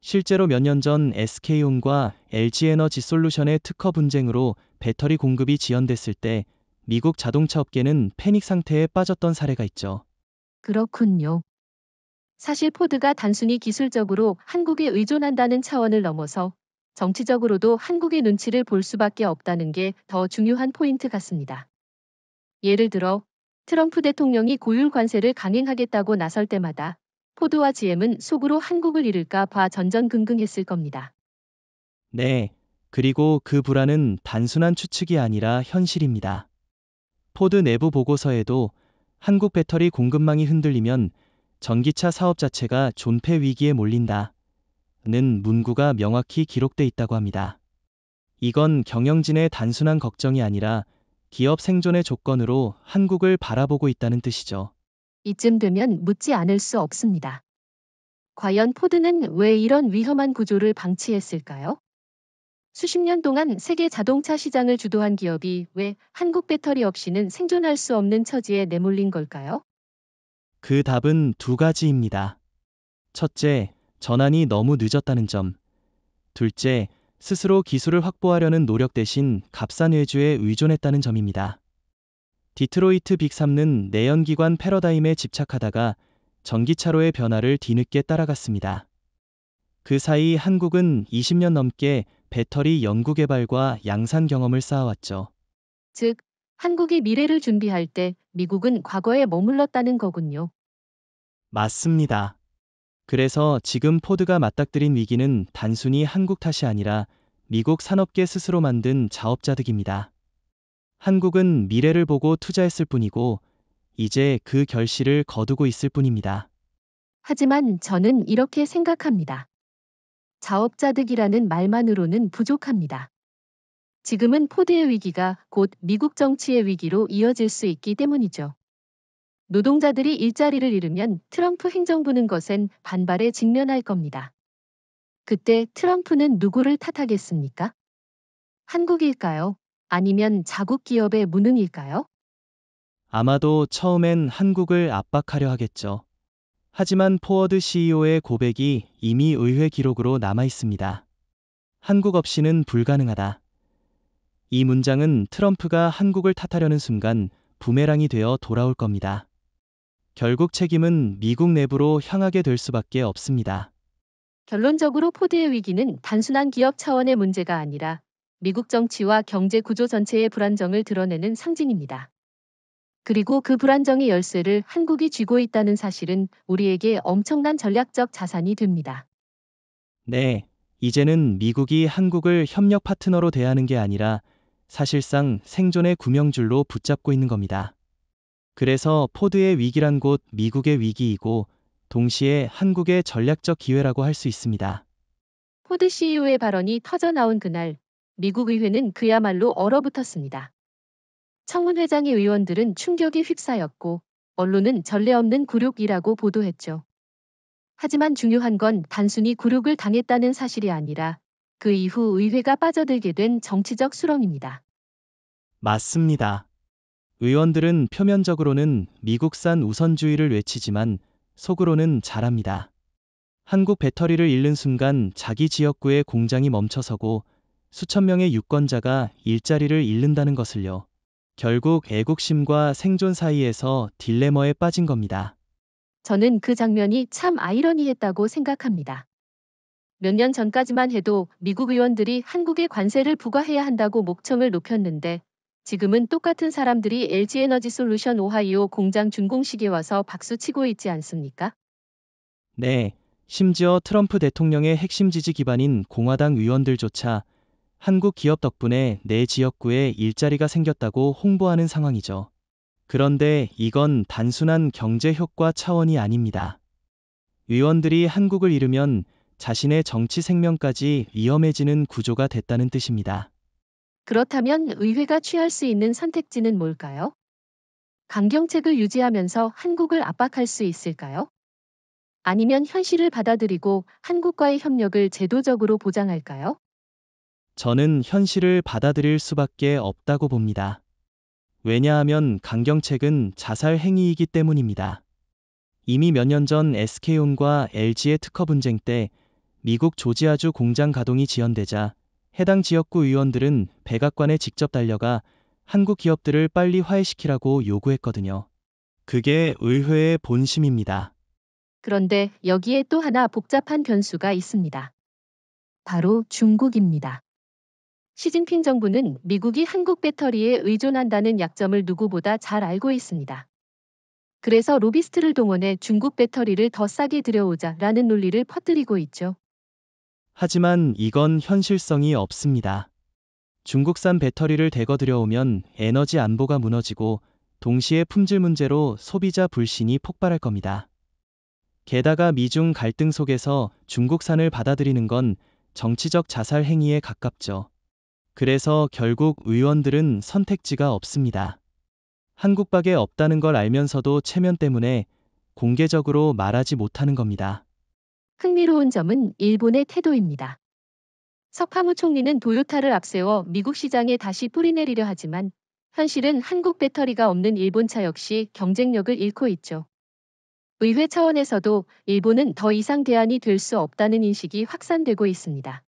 실제로 몇 년 전 SK온과 LG에너지솔루션의 특허 분쟁으로 배터리 공급이 지연됐을 때 미국 자동차 업계는 패닉 상태에 빠졌던 사례가 있죠. 그렇군요. 사실 포드가 단순히 기술적으로 한국에 의존한다는 차원을 넘어서 정치적으로도 한국의 눈치를 볼 수밖에 없다는 게 더 중요한 포인트 같습니다. 예를 들어 트럼프 대통령이 고율 관세를 강행하겠다고 나설 때마다 포드와 GM은 속으로 한국을 잃을까 봐 전전긍긍했을 겁니다. 네, 그리고 그 불안은 단순한 추측이 아니라 현실입니다. 포드 내부 보고서에도 한국 배터리 공급망이 흔들리면 전기차 사업 자체가 존폐 위기에 몰린다 는 문구가 명확히 기록돼 있다고 합니다. 이건 경영진의 단순한 걱정이 아니라 기업 생존의 조건으로 한국을 바라보고 있다는 뜻이죠. 이쯤 되면 묻지 않을 수 없습니다. 과연 포드는 왜 이런 위험한 구조를 방치했을까요? 수십 년 동안 세계 자동차 시장을 주도한 기업이 왜 한국 배터리 없이는 생존할 수 없는 처지에 내몰린 걸까요? 그 답은 두 가지입니다. 첫째, 전환이 너무 늦었다는 점. 둘째, 스스로 기술을 확보하려는 노력 대신 값싼 외주에 의존했다는 점입니다. 디트로이트 빅3는 내연기관 패러다임에 집착하다가 전기차로의 변화를 뒤늦게 따라갔습니다. 그 사이 한국은 20년 넘게 배터리 연구개발과 양산 경험을 쌓아왔죠. 즉, 한국이 미래를 준비할 때 미국은 과거에 머물렀다는 거군요. 맞습니다. 그래서 지금 포드가 맞닥뜨린 위기는 단순히 한국 탓이 아니라 미국 산업계 스스로 만든 자업자득입니다. 한국은 미래를 보고 투자했을 뿐이고 이제 그 결실을 거두고 있을 뿐입니다. 하지만 저는 이렇게 생각합니다. 자업자득이라는 말만으로는 부족합니다. 지금은 포드의 위기가 곧 미국 정치의 위기로 이어질 수 있기 때문이죠. 노동자들이 일자리를 잃으면 트럼프 행정부는 것엔 반발에 직면할 겁니다. 그때 트럼프는 누구를 탓하겠습니까? 한국일까요? 아니면 자국 기업의 무능일까요? 아마도 처음엔 한국을 압박하려 하겠죠. 하지만 포워드 CEO의 고백이 이미 의회 기록으로 남아 있습니다. 한국 없이는 불가능하다. 이 문장은 트럼프가 한국을 탓하려는 순간 부메랑이 되어 돌아올 겁니다. 결국 책임은 미국 내부로 향하게 될 수밖에 없습니다. 결론적으로 포드의 위기는 단순한 기업 차원의 문제가 아니라 미국 정치와 경제 구조 전체의 불안정을 드러내는 상징입니다. 그리고 그 불안정의 열쇠를 한국이 쥐고 있다는 사실은 우리에게 엄청난 전략적 자산이 됩니다. 네, 이제는 미국이 한국을 협력 파트너로 대하는 게 아니라 사실상 생존의 구명줄로 붙잡고 있는 겁니다. 그래서 포드의 위기란 곧 미국의 위기이고 동시에 한국의 전략적 기회라고 할 수 있습니다. 포드 CEO의 발언이 터져나온 그날, 미국 의회는 그야말로 얼어붙었습니다. 청문회장의 의원들은 충격에 휩싸였고, 언론은 전례 없는 굴욕이라고 보도했죠. 하지만 중요한 건 단순히 굴욕을 당했다는 사실이 아니라 그 이후 의회가 빠져들게 된 정치적 수렁입니다. 맞습니다. 의원들은 표면적으로는 미국산 우선주의를 외치지만 속으로는 잘합니다. 한국 배터리를 잃는 순간 자기 지역구의 공장이 멈춰서고 수천 명의 유권자가 일자리를 잃는다는 것을요. 결국 애국심과 생존 사이에서 딜레머에 빠진 겁니다. 저는 그 장면이 참 아이러니했다고 생각합니다. 몇 년 전까지만 해도 미국 의원들이 한국에 관세를 부과해야 한다고 목청을 높였는데 지금은 똑같은 사람들이 LG에너지 솔루션 오하이오 공장 준공식에 와서 박수치고 있지 않습니까? 네, 심지어 트럼프 대통령의 핵심 지지 기반인 공화당 의원들조차 한국 기업 덕분에 내 지역구에 일자리가 생겼다고 홍보하는 상황이죠. 그런데 이건 단순한 경제 효과 차원이 아닙니다. 의원들이 한국을 잃으면 자신의 정치 생명까지 위험해지는 구조가 됐다는 뜻입니다. 그렇다면 의회가 취할 수 있는 선택지는 뭘까요? 강경책을 유지하면서 한국을 압박할 수 있을까요? 아니면 현실을 받아들이고 한국과의 협력을 제도적으로 보장할까요? 저는 현실을 받아들일 수밖에 없다고 봅니다. 왜냐하면 강경책은 자살 행위이기 때문입니다. 이미 몇 년 전 SK온과 LG의 특허 분쟁 때 미국 조지아주 공장 가동이 지연되자 해당 지역구 의원들은 백악관에 직접 달려가 한국 기업들을 빨리 화해시키라고 요구했거든요. 그게 의회의 본심입니다. 그런데 여기에 또 하나 복잡한 변수가 있습니다. 바로 중국입니다. 시진핑 정부는 미국이 한국 배터리에 의존한다는 약점을 누구보다 잘 알고 있습니다. 그래서 로비스트를 동원해 중국 배터리를 더 싸게 들여오자라는 논리를 퍼뜨리고 있죠. 하지만 이건 현실성이 없습니다. 중국산 배터리를 대거 들여오면 에너지 안보가 무너지고 동시에 품질 문제로 소비자 불신이 폭발할 겁니다. 게다가 미중 갈등 속에서 중국산을 받아들이는 건 정치적 자살 행위에 가깝죠. 그래서 결국 의원들은 선택지가 없습니다. 한국밖에 없다는 걸 알면서도 체면 때문에 공개적으로 말하지 못하는 겁니다. 흥미로운 점은 일본의 태도입니다. 석파무 총리는 도요타를 앞세워 미국 시장에 다시 뿌리내리려 하지만 현실은 한국 배터리가 없는 일본차 역시 경쟁력을 잃고 있죠. 의회 차원에서도 일본은 더 이상 대안이 될 수 없다는 인식이 확산되고 있습니다.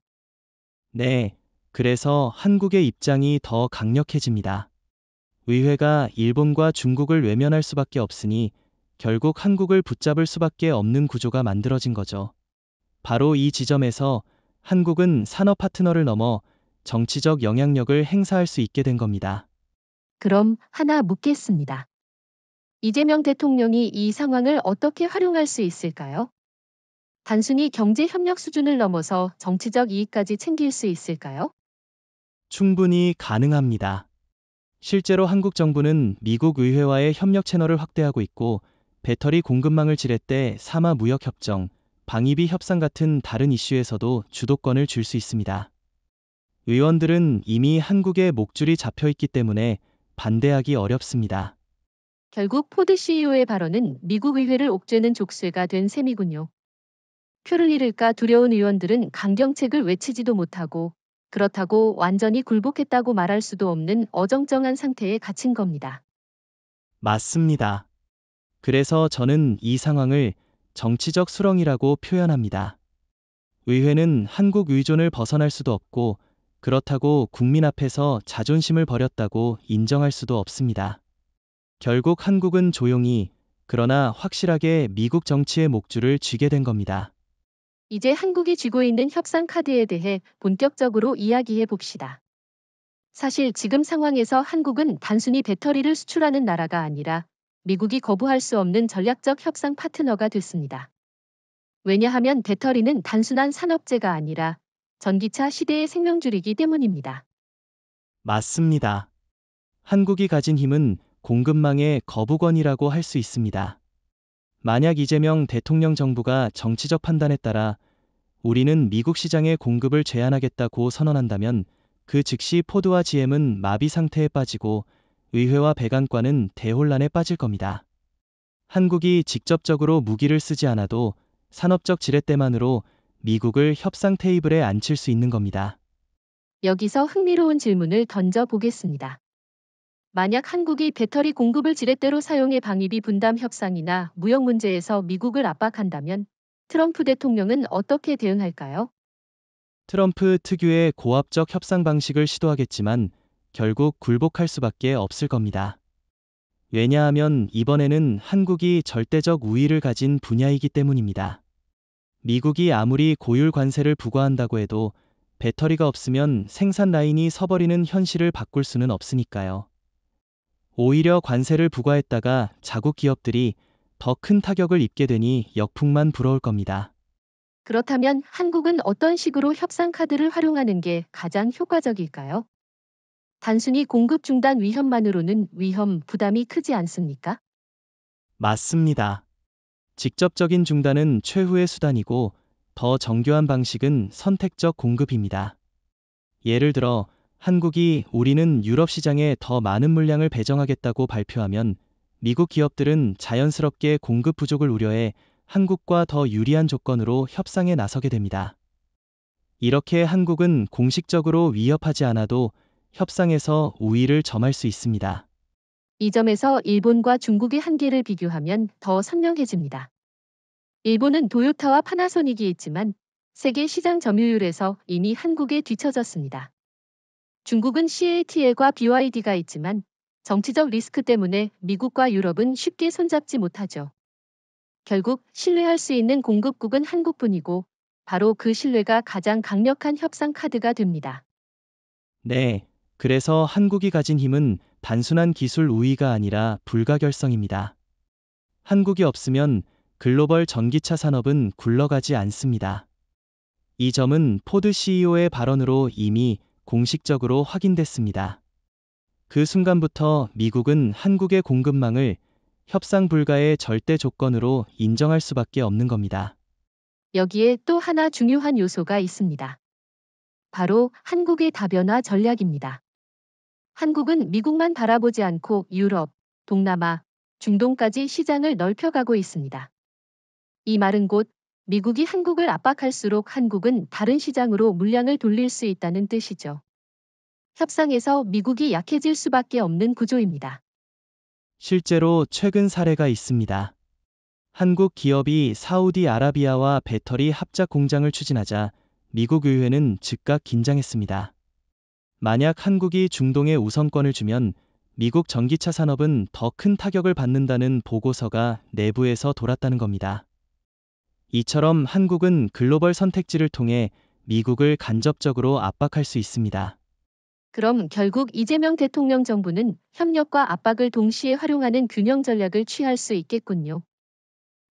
네, 그래서 한국의 입장이 더 강력해집니다. 의회가 일본과 중국을 외면할 수밖에 없으니 결국 한국을 붙잡을 수밖에 없는 구조가 만들어진 거죠. 바로 이 지점에서 한국은 산업 파트너를 넘어 정치적 영향력을 행사할 수 있게 된 겁니다. 그럼 하나 묻겠습니다. 이재명 대통령이 이 상황을 어떻게 활용할 수 있을까요? 단순히 경제 협력 수준을 넘어서 정치적 이익까지 챙길 수 있을까요? 충분히 가능합니다. 실제로 한국 정부는 미국 의회와의 협력 채널을 확대하고 있고, 배터리 공급망을 지렛대 사마 무역 협정, 방위비 협상 같은 다른 이슈에서도 주도권을 줄 수 있습니다. 의원들은 이미 한국에 목줄이 잡혀 있기 때문에 반대하기 어렵습니다. 결국 포드 CEO의 발언은 미국 의회를 옥죄는 족쇄가 된 셈이군요. 표를 잃을까 두려운 의원들은 강경책을 외치지도 못하고 그렇다고 완전히 굴복했다고 말할 수도 없는 어정쩡한 상태에 갇힌 겁니다. 맞습니다. 그래서 저는 이 상황을 정치적 수렁이라고 표현합니다. 의회는 한국 의존을 벗어날 수도 없고, 그렇다고 국민 앞에서 자존심을 버렸다고 인정할 수도 없습니다. 결국 한국은 조용히, 그러나 확실하게 미국 정치의 목줄을 쥐게 된 겁니다. 이제 한국이 쥐고 있는 협상 카드에 대해 본격적으로 이야기해 봅시다. 사실 지금 상황에서 한국은 단순히 배터리를 수출하는 나라가 아니라 미국이 거부할 수 없는 전략적 협상 파트너가 됐습니다. 왜냐하면 배터리는 단순한 산업재가 아니라 전기차 시대의 생명줄이기 때문입니다. 맞습니다. 한국이 가진 힘은 공급망의 거부권이라고 할 수 있습니다. 만약 이재명 대통령 정부가 정치적 판단에 따라 우리는 미국 시장의 공급을 제한하겠다고 선언한다면, 그 즉시 포드와 GM은 마비 상태에 빠지고 의회와 백악관은 대혼란에 빠질 겁니다. 한국이 직접적으로 무기를 쓰지 않아도 산업적 지렛대만으로 미국을 협상 테이블에 앉힐 수 있는 겁니다. 여기서 흥미로운 질문을 던져 보겠습니다. 만약 한국이 배터리 공급을 지렛대로 사용해 방위비 분담 협상이나 무역 문제에서 미국을 압박한다면 트럼프 대통령은 어떻게 대응할까요? 트럼프 특유의 고압적 협상 방식을 시도하겠지만 결국 굴복할 수밖에 없을 겁니다. 왜냐하면 이번에는 한국이 절대적 우위를 가진 분야이기 때문입니다. 미국이 아무리 고율 관세를 부과한다고 해도 배터리가 없으면 생산 라인이 서버리는 현실을 바꿀 수는 없으니까요. 오히려 관세를 부과했다가 자국 기업들이 더 큰 타격을 입게 되니 역풍만 불어올 겁니다. 그렇다면 한국은 어떤 식으로 협상 카드를 활용하는 게 가장 효과적일까요? 단순히 공급 중단 위험만으로는 위험 부담이 크지 않습니까? 맞습니다. 직접적인 중단은 최후의 수단이고, 더 정교한 방식은 선택적 공급입니다. 예를 들어 한국이 우리는 유럽 시장에 더 많은 물량을 배정하겠다고 발표하면, 미국 기업들은 자연스럽게 공급 부족을 우려해 한국과 더 유리한 조건으로 협상에 나서게 됩니다. 이렇게 한국은 공식적으로 위협하지 않아도 협상에서 우위를 점할 수 있습니다. 이 점에서 일본과 중국의 한계를 비교하면 더 선명해집니다. 일본은 도요타와 파나소닉이 있지만 세계 시장 점유율에서 이미 한국에 뒤처졌습니다. 중국은 CATL과 BYD가 있지만 정치적 리스크 때문에 미국과 유럽은 쉽게 손잡지 못하죠. 결국 신뢰할 수 있는 공급국은 한국뿐이고 바로 그 신뢰가 가장 강력한 협상 카드가 됩니다. 네, 그래서 한국이 가진 힘은 단순한 기술 우위가 아니라 불가결성입니다. 한국이 없으면 글로벌 전기차 산업은 굴러가지 않습니다. 이 점은 포드 CEO의 발언으로 이미 공식적으로 확인됐습니다. 그 순간부터 미국은 한국의 공급망을 협상 불가의 절대 조건으로 인정할 수밖에 없는 겁니다. 여기에 또 하나 중요한 요소가 있습니다. 바로 한국의 다변화 전략입니다. 한국은 미국만 바라보지 않고 유럽, 동남아, 중동까지 시장을 넓혀가고 있습니다. 이 말은 곧 미국이 한국을 압박할수록 한국은 다른 시장으로 물량을 돌릴 수 있다는 뜻이죠. 협상에서 미국이 약해질 수밖에 없는 구조입니다. 실제로 최근 사례가 있습니다. 한국 기업이 사우디아라비아와 배터리 합작 공장을 추진하자 미국 의회는 즉각 긴장했습니다. 만약 한국이 중동에 우선권을 주면 미국 전기차 산업은 더 큰 타격을 받는다는 보고서가 내부에서 돌았다는 겁니다. 이처럼 한국은 글로벌 선택지를 통해 미국을 간접적으로 압박할 수 있습니다. 그럼 결국 이재명 대통령 정부는 협력과 압박을 동시에 활용하는 균형 전략을 취할 수 있겠군요.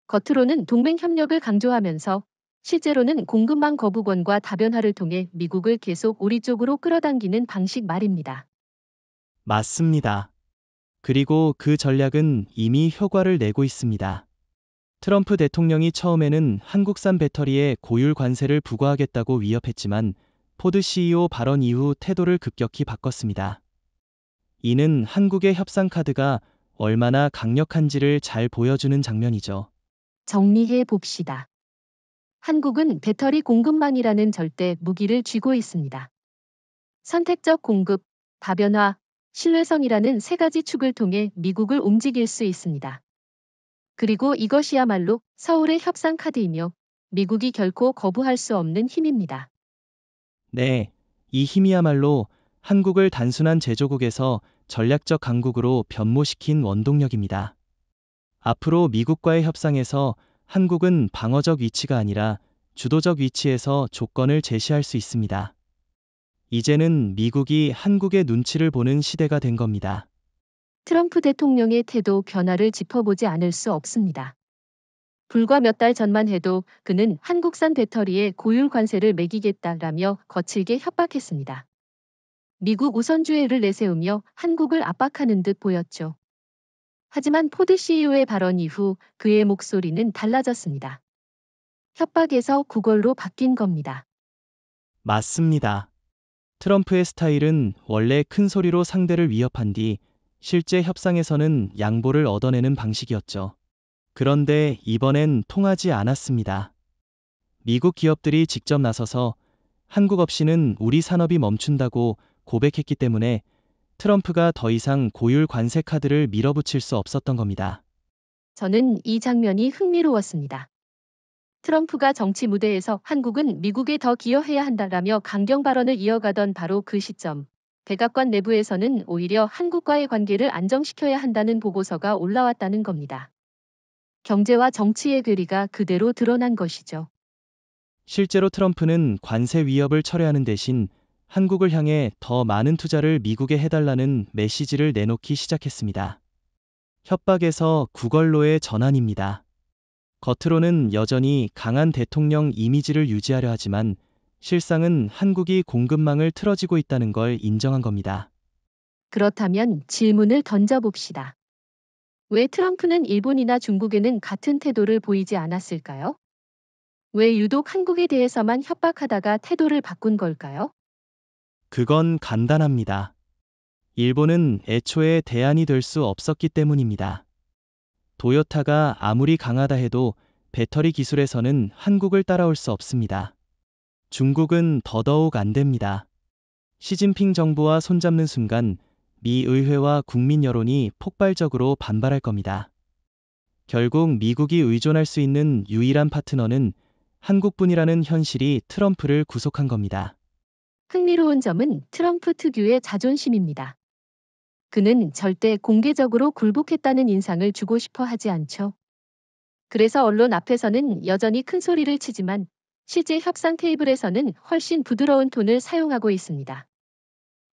겉으로는 동맹 협력을 강조하면서 실제로는 공급망 거부권과 다변화를 통해 미국을 계속 우리 쪽으로 끌어당기는 방식 말입니다. 맞습니다. 그리고 그 전략은 이미 효과를 내고 있습니다. 트럼프 대통령이 처음에는 한국산 배터리에 고율 관세를 부과하겠다고 위협했지만 포드 CEO 발언 이후 태도를 급격히 바꿨습니다. 이는 한국의 협상 카드가 얼마나 강력한지를 잘 보여주는 장면이죠. 정리해 봅시다. 한국은 배터리 공급망이라는 절대 무기를 쥐고 있습니다. 선택적 공급, 다변화, 신뢰성이라는 세 가지 축을 통해 미국을 움직일 수 있습니다. 그리고 이것이야말로 서울의 협상 카드이며 미국이 결코 거부할 수 없는 힘입니다. 네, 이 힘이야말로 한국을 단순한 제조국에서 전략적 강국으로 변모시킨 원동력입니다. 앞으로 미국과의 협상에서 한국은 방어적 위치가 아니라 주도적 위치에서 조건을 제시할 수 있습니다. 이제는 미국이 한국의 눈치를 보는 시대가 된 겁니다. 트럼프 대통령의 태도 변화를 짚어보지 않을 수 없습니다. 불과 몇 달 전만 해도 그는 한국산 배터리에 고율 관세를 매기겠다라며 거칠게 협박했습니다. 미국 우선주의를 내세우며 한국을 압박하는 듯 보였죠. 하지만 포드 CEO의 발언 이후 그의 목소리는 달라졌습니다. 협박에서 구걸로 바뀐 겁니다. 맞습니다. 트럼프의 스타일은 원래 큰 소리로 상대를 위협한 뒤 실제 협상에서는 양보를 얻어내는 방식이었죠. 그런데 이번엔 통하지 않았습니다. 미국 기업들이 직접 나서서 한국 없이는 우리 산업이 멈춘다고 고백했기 때문에 트럼프가 더 이상 고율 관세 카드를 밀어붙일 수 없었던 겁니다. 저는 이 장면이 흥미로웠습니다. 트럼프가 정치 무대에서 한국은 미국에 더 기여해야 한다라며 강경 발언을 이어가던 바로 그 시점, 백악관 내부에서는 오히려 한국과의 관계를 안정시켜야 한다는 보고서가 올라왔다는 겁니다. 경제와 정치의 괴리가 그대로 드러난 것이죠. 실제로 트럼프는 관세 위협을 철회하는 대신 한국을 향해 더 많은 투자를 미국에 해달라는 메시지를 내놓기 시작했습니다. 협박에서 구걸로의 전환입니다. 겉으로는 여전히 강한 대통령 이미지를 유지하려 하지만 실상은 한국이 공급망을 틀어지고 있다는 걸 인정한 겁니다. 그렇다면 질문을 던져봅시다. 왜 트럼프는 일본이나 중국에는 같은 태도를 보이지 않았을까요? 왜 유독 한국에 대해서만 협박하다가 태도를 바꾼 걸까요? 그건 간단합니다. 일본은 애초에 대안이 될 수 없었기 때문입니다. 도요타가 아무리 강하다 해도 배터리 기술에서는 한국을 따라올 수 없습니다. 중국은 더더욱 안 됩니다. 시진핑 정부와 손잡는 순간 미 의회와 국민 여론이 폭발적으로 반발할 겁니다. 결국 미국이 의존할 수 있는 유일한 파트너는 한국뿐이라는 현실이 트럼프를 구속한 겁니다. 흥미로운 점은 트럼프 특유의 자존심입니다. 그는 절대 공개적으로 굴복했다는 인상을 주고 싶어 하지 않죠. 그래서 언론 앞에서는 여전히 큰 소리를 치지만 실제 협상 테이블에서는 훨씬 부드러운 톤을 사용하고 있습니다.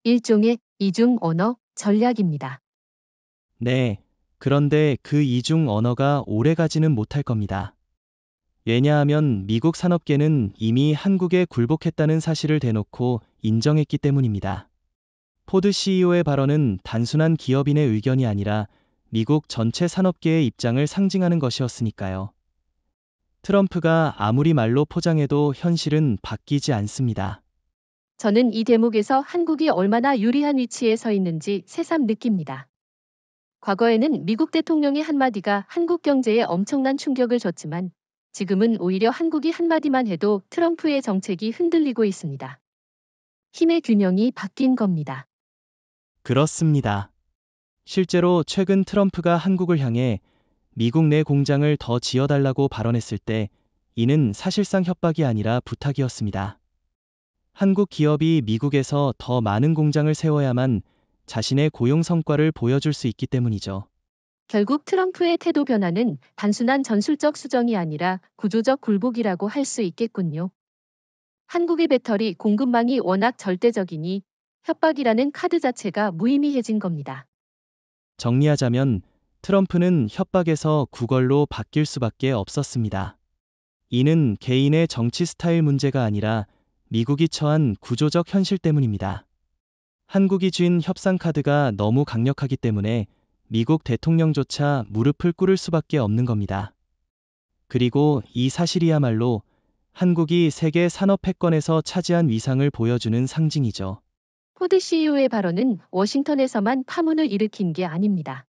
일종의 이중 언어 전략입니다. 네, 그런데 그 이중 언어가 오래 가지는 못할 겁니다. 왜냐하면 미국 산업계는 이미 한국에 굴복했다는 사실을 대놓고 인정했기 때문입니다. 포드 CEO의 발언은 단순한 기업인의 의견이 아니라 미국 전체 산업계의 입장을 상징하는 것이었으니까요. 트럼프가 아무리 말로 포장해도 현실은 바뀌지 않습니다. 저는 이 대목에서 한국이 얼마나 유리한 위치에 서 있는지 새삼 느낍니다. 과거에는 미국 대통령의 한마디가 한국 경제에 엄청난 충격을 줬지만 지금은 오히려 한국이 한마디만 해도 트럼프의 정책이 흔들리고 있습니다. 힘의 균형이 바뀐 겁니다. 그렇습니다. 실제로 최근 트럼프가 한국을 향해 미국 내 공장을 더 지어달라고 발언했을 때 이는 사실상 협박이 아니라 부탁이었습니다. 한국 기업이 미국에서 더 많은 공장을 세워야만 자신의 고용 성과를 보여줄 수 있기 때문이죠. 결국 트럼프의 태도 변화는 단순한 전술적 수정이 아니라 구조적 굴복이라고 할 수 있겠군요. 한국의 배터리 공급망이 워낙 절대적이니 협박이라는 카드 자체가 무의미해진 겁니다. 정리하자면 트럼프는 협박에서 구걸로 바뀔 수밖에 없었습니다. 이는 개인의 정치 스타일 문제가 아니라 미국이 처한 구조적 현실 때문입니다. 한국이 쥔 협상 카드가 너무 강력하기 때문에 미국 대통령조차 무릎을 꿇을 수밖에 없는 겁니다. 그리고 이 사실이야말로 한국이 세계 산업 패권에서 차지한 위상을 보여주는 상징이죠. 포드 CEO의 발언은 워싱턴에서만 파문을 일으킨 게 아닙니다.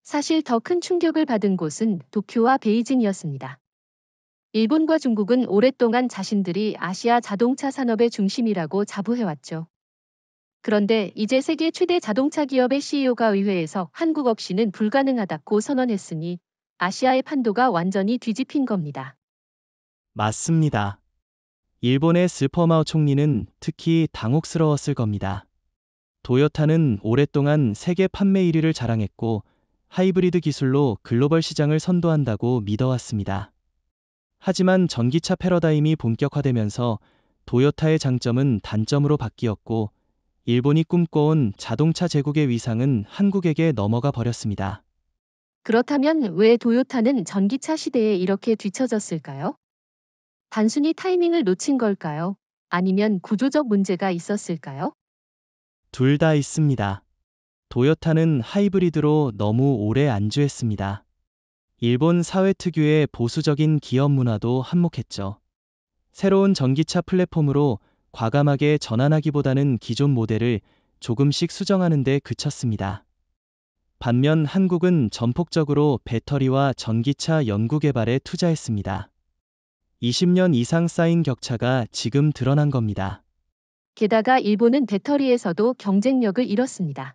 사실 더 큰 충격을 받은 곳은 도쿄와 베이징이었습니다. 일본과 중국은 오랫동안 자신들이 아시아 자동차 산업의 중심이라고 자부해왔죠. 그런데 이제 세계 최대 자동차 기업의 CEO가 의회에서 한국 없이는 불가능하다고 선언했으니 아시아의 판도가 완전히 뒤집힌 겁니다. 맞습니다. 일본의 스퍼마오 총리는 특히 당혹스러웠을 겁니다. 도요타는 오랫동안 세계 판매 1위를 자랑했고 하이브리드 기술로 글로벌 시장을 선도한다고 믿어왔습니다. 하지만 전기차 패러다임이 본격화되면서 도요타의 장점은 단점으로 바뀌었고 일본이 꿈꿔온 자동차 제국의 위상은 한국에게 넘어가 버렸습니다. 그렇다면 왜 도요타는 전기차 시대에 이렇게 뒤처졌을까요? 단순히 타이밍을 놓친 걸까요? 아니면 구조적 문제가 있었을까요? 둘 다 있습니다. 도요타는 하이브리드로 너무 오래 안주했습니다. 일본 사회 특유의 보수적인 기업 문화도 한몫했죠. 새로운 전기차 플랫폼으로 과감하게 전환하기보다는 기존 모델을 조금씩 수정하는 데 그쳤습니다. 반면 한국은 전폭적으로 배터리와 전기차 연구 개발에 투자했습니다. 20년 이상 쌓인 격차가 지금 드러난 겁니다. 게다가 일본은 배터리에서도 경쟁력을 잃었습니다.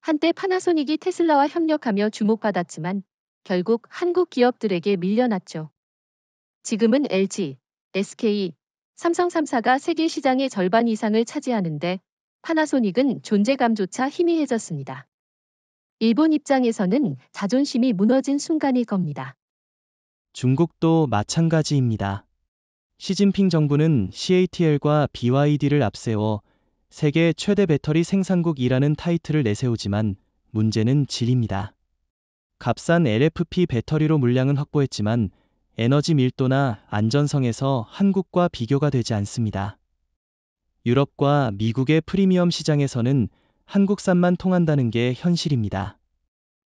한때 파나소닉이 테슬라와 협력하며 주목받았지만 결국 한국 기업들에게 밀려났죠. 지금은 LG, SK, 삼성 3사가 세계 시장의 절반 이상을 차지하는데 파나소닉은 존재감조차 희미해졌습니다. 일본 입장에서는 자존심이 무너진 순간일 겁니다. 중국도 마찬가지입니다. 시진핑 정부는 CATL과 BYD를 앞세워 세계 최대 배터리 생산국이라는 타이틀을 내세우지만 문제는 질입니다. 값싼 LFP 배터리로 물량은 확보했지만 에너지 밀도나 안전성에서 한국과 비교가 되지 않습니다. 유럽과 미국의 프리미엄 시장에서는 한국산만 통한다는 게 현실입니다.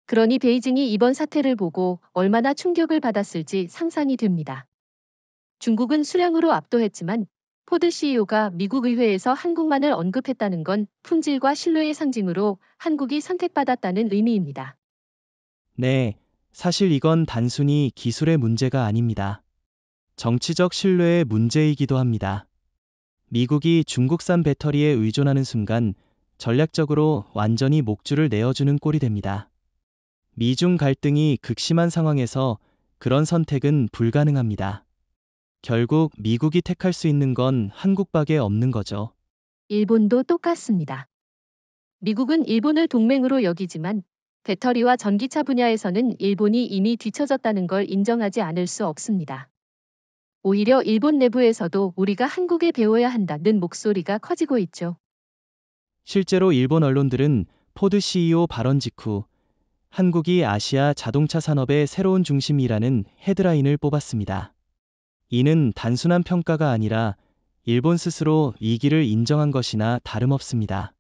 그러니 베이징이 이번 사태를 보고 얼마나 충격을 받았을지 상상이 됩니다. 중국은 수량으로 압도했지만 포드 CEO가 미국 의회에서 한국만을 언급했다는 건 품질과 신뢰의 상징으로 한국이 선택받았다는 의미입니다. 네, 사실 이건 단순히 기술의 문제가 아닙니다. 정치적 신뢰의 문제이기도 합니다. 미국이 중국산 배터리에 의존하는 순간 전략적으로 완전히 목줄을 내어주는 꼴이 됩니다. 미중 갈등이 극심한 상황에서 그런 선택은 불가능합니다. 결국 미국이 택할 수 있는 건 한국밖에 없는 거죠. 일본도 똑같습니다. 미국은 일본을 동맹으로 여기지만 배터리와 전기차 분야에서는 일본이 이미 뒤처졌다는 걸 인정하지 않을 수 없습니다. 오히려 일본 내부에서도 우리가 한국에 배워야 한다는 목소리가 커지고 있죠. 실제로 일본 언론들은 포드 CEO 발언 직후 한국이 아시아 자동차 산업의 새로운 중심이라는 헤드라인을 뽑았습니다. 이는 단순한 평가가 아니라 일본 스스로 위기를 인정한 것이나 다름없습니다.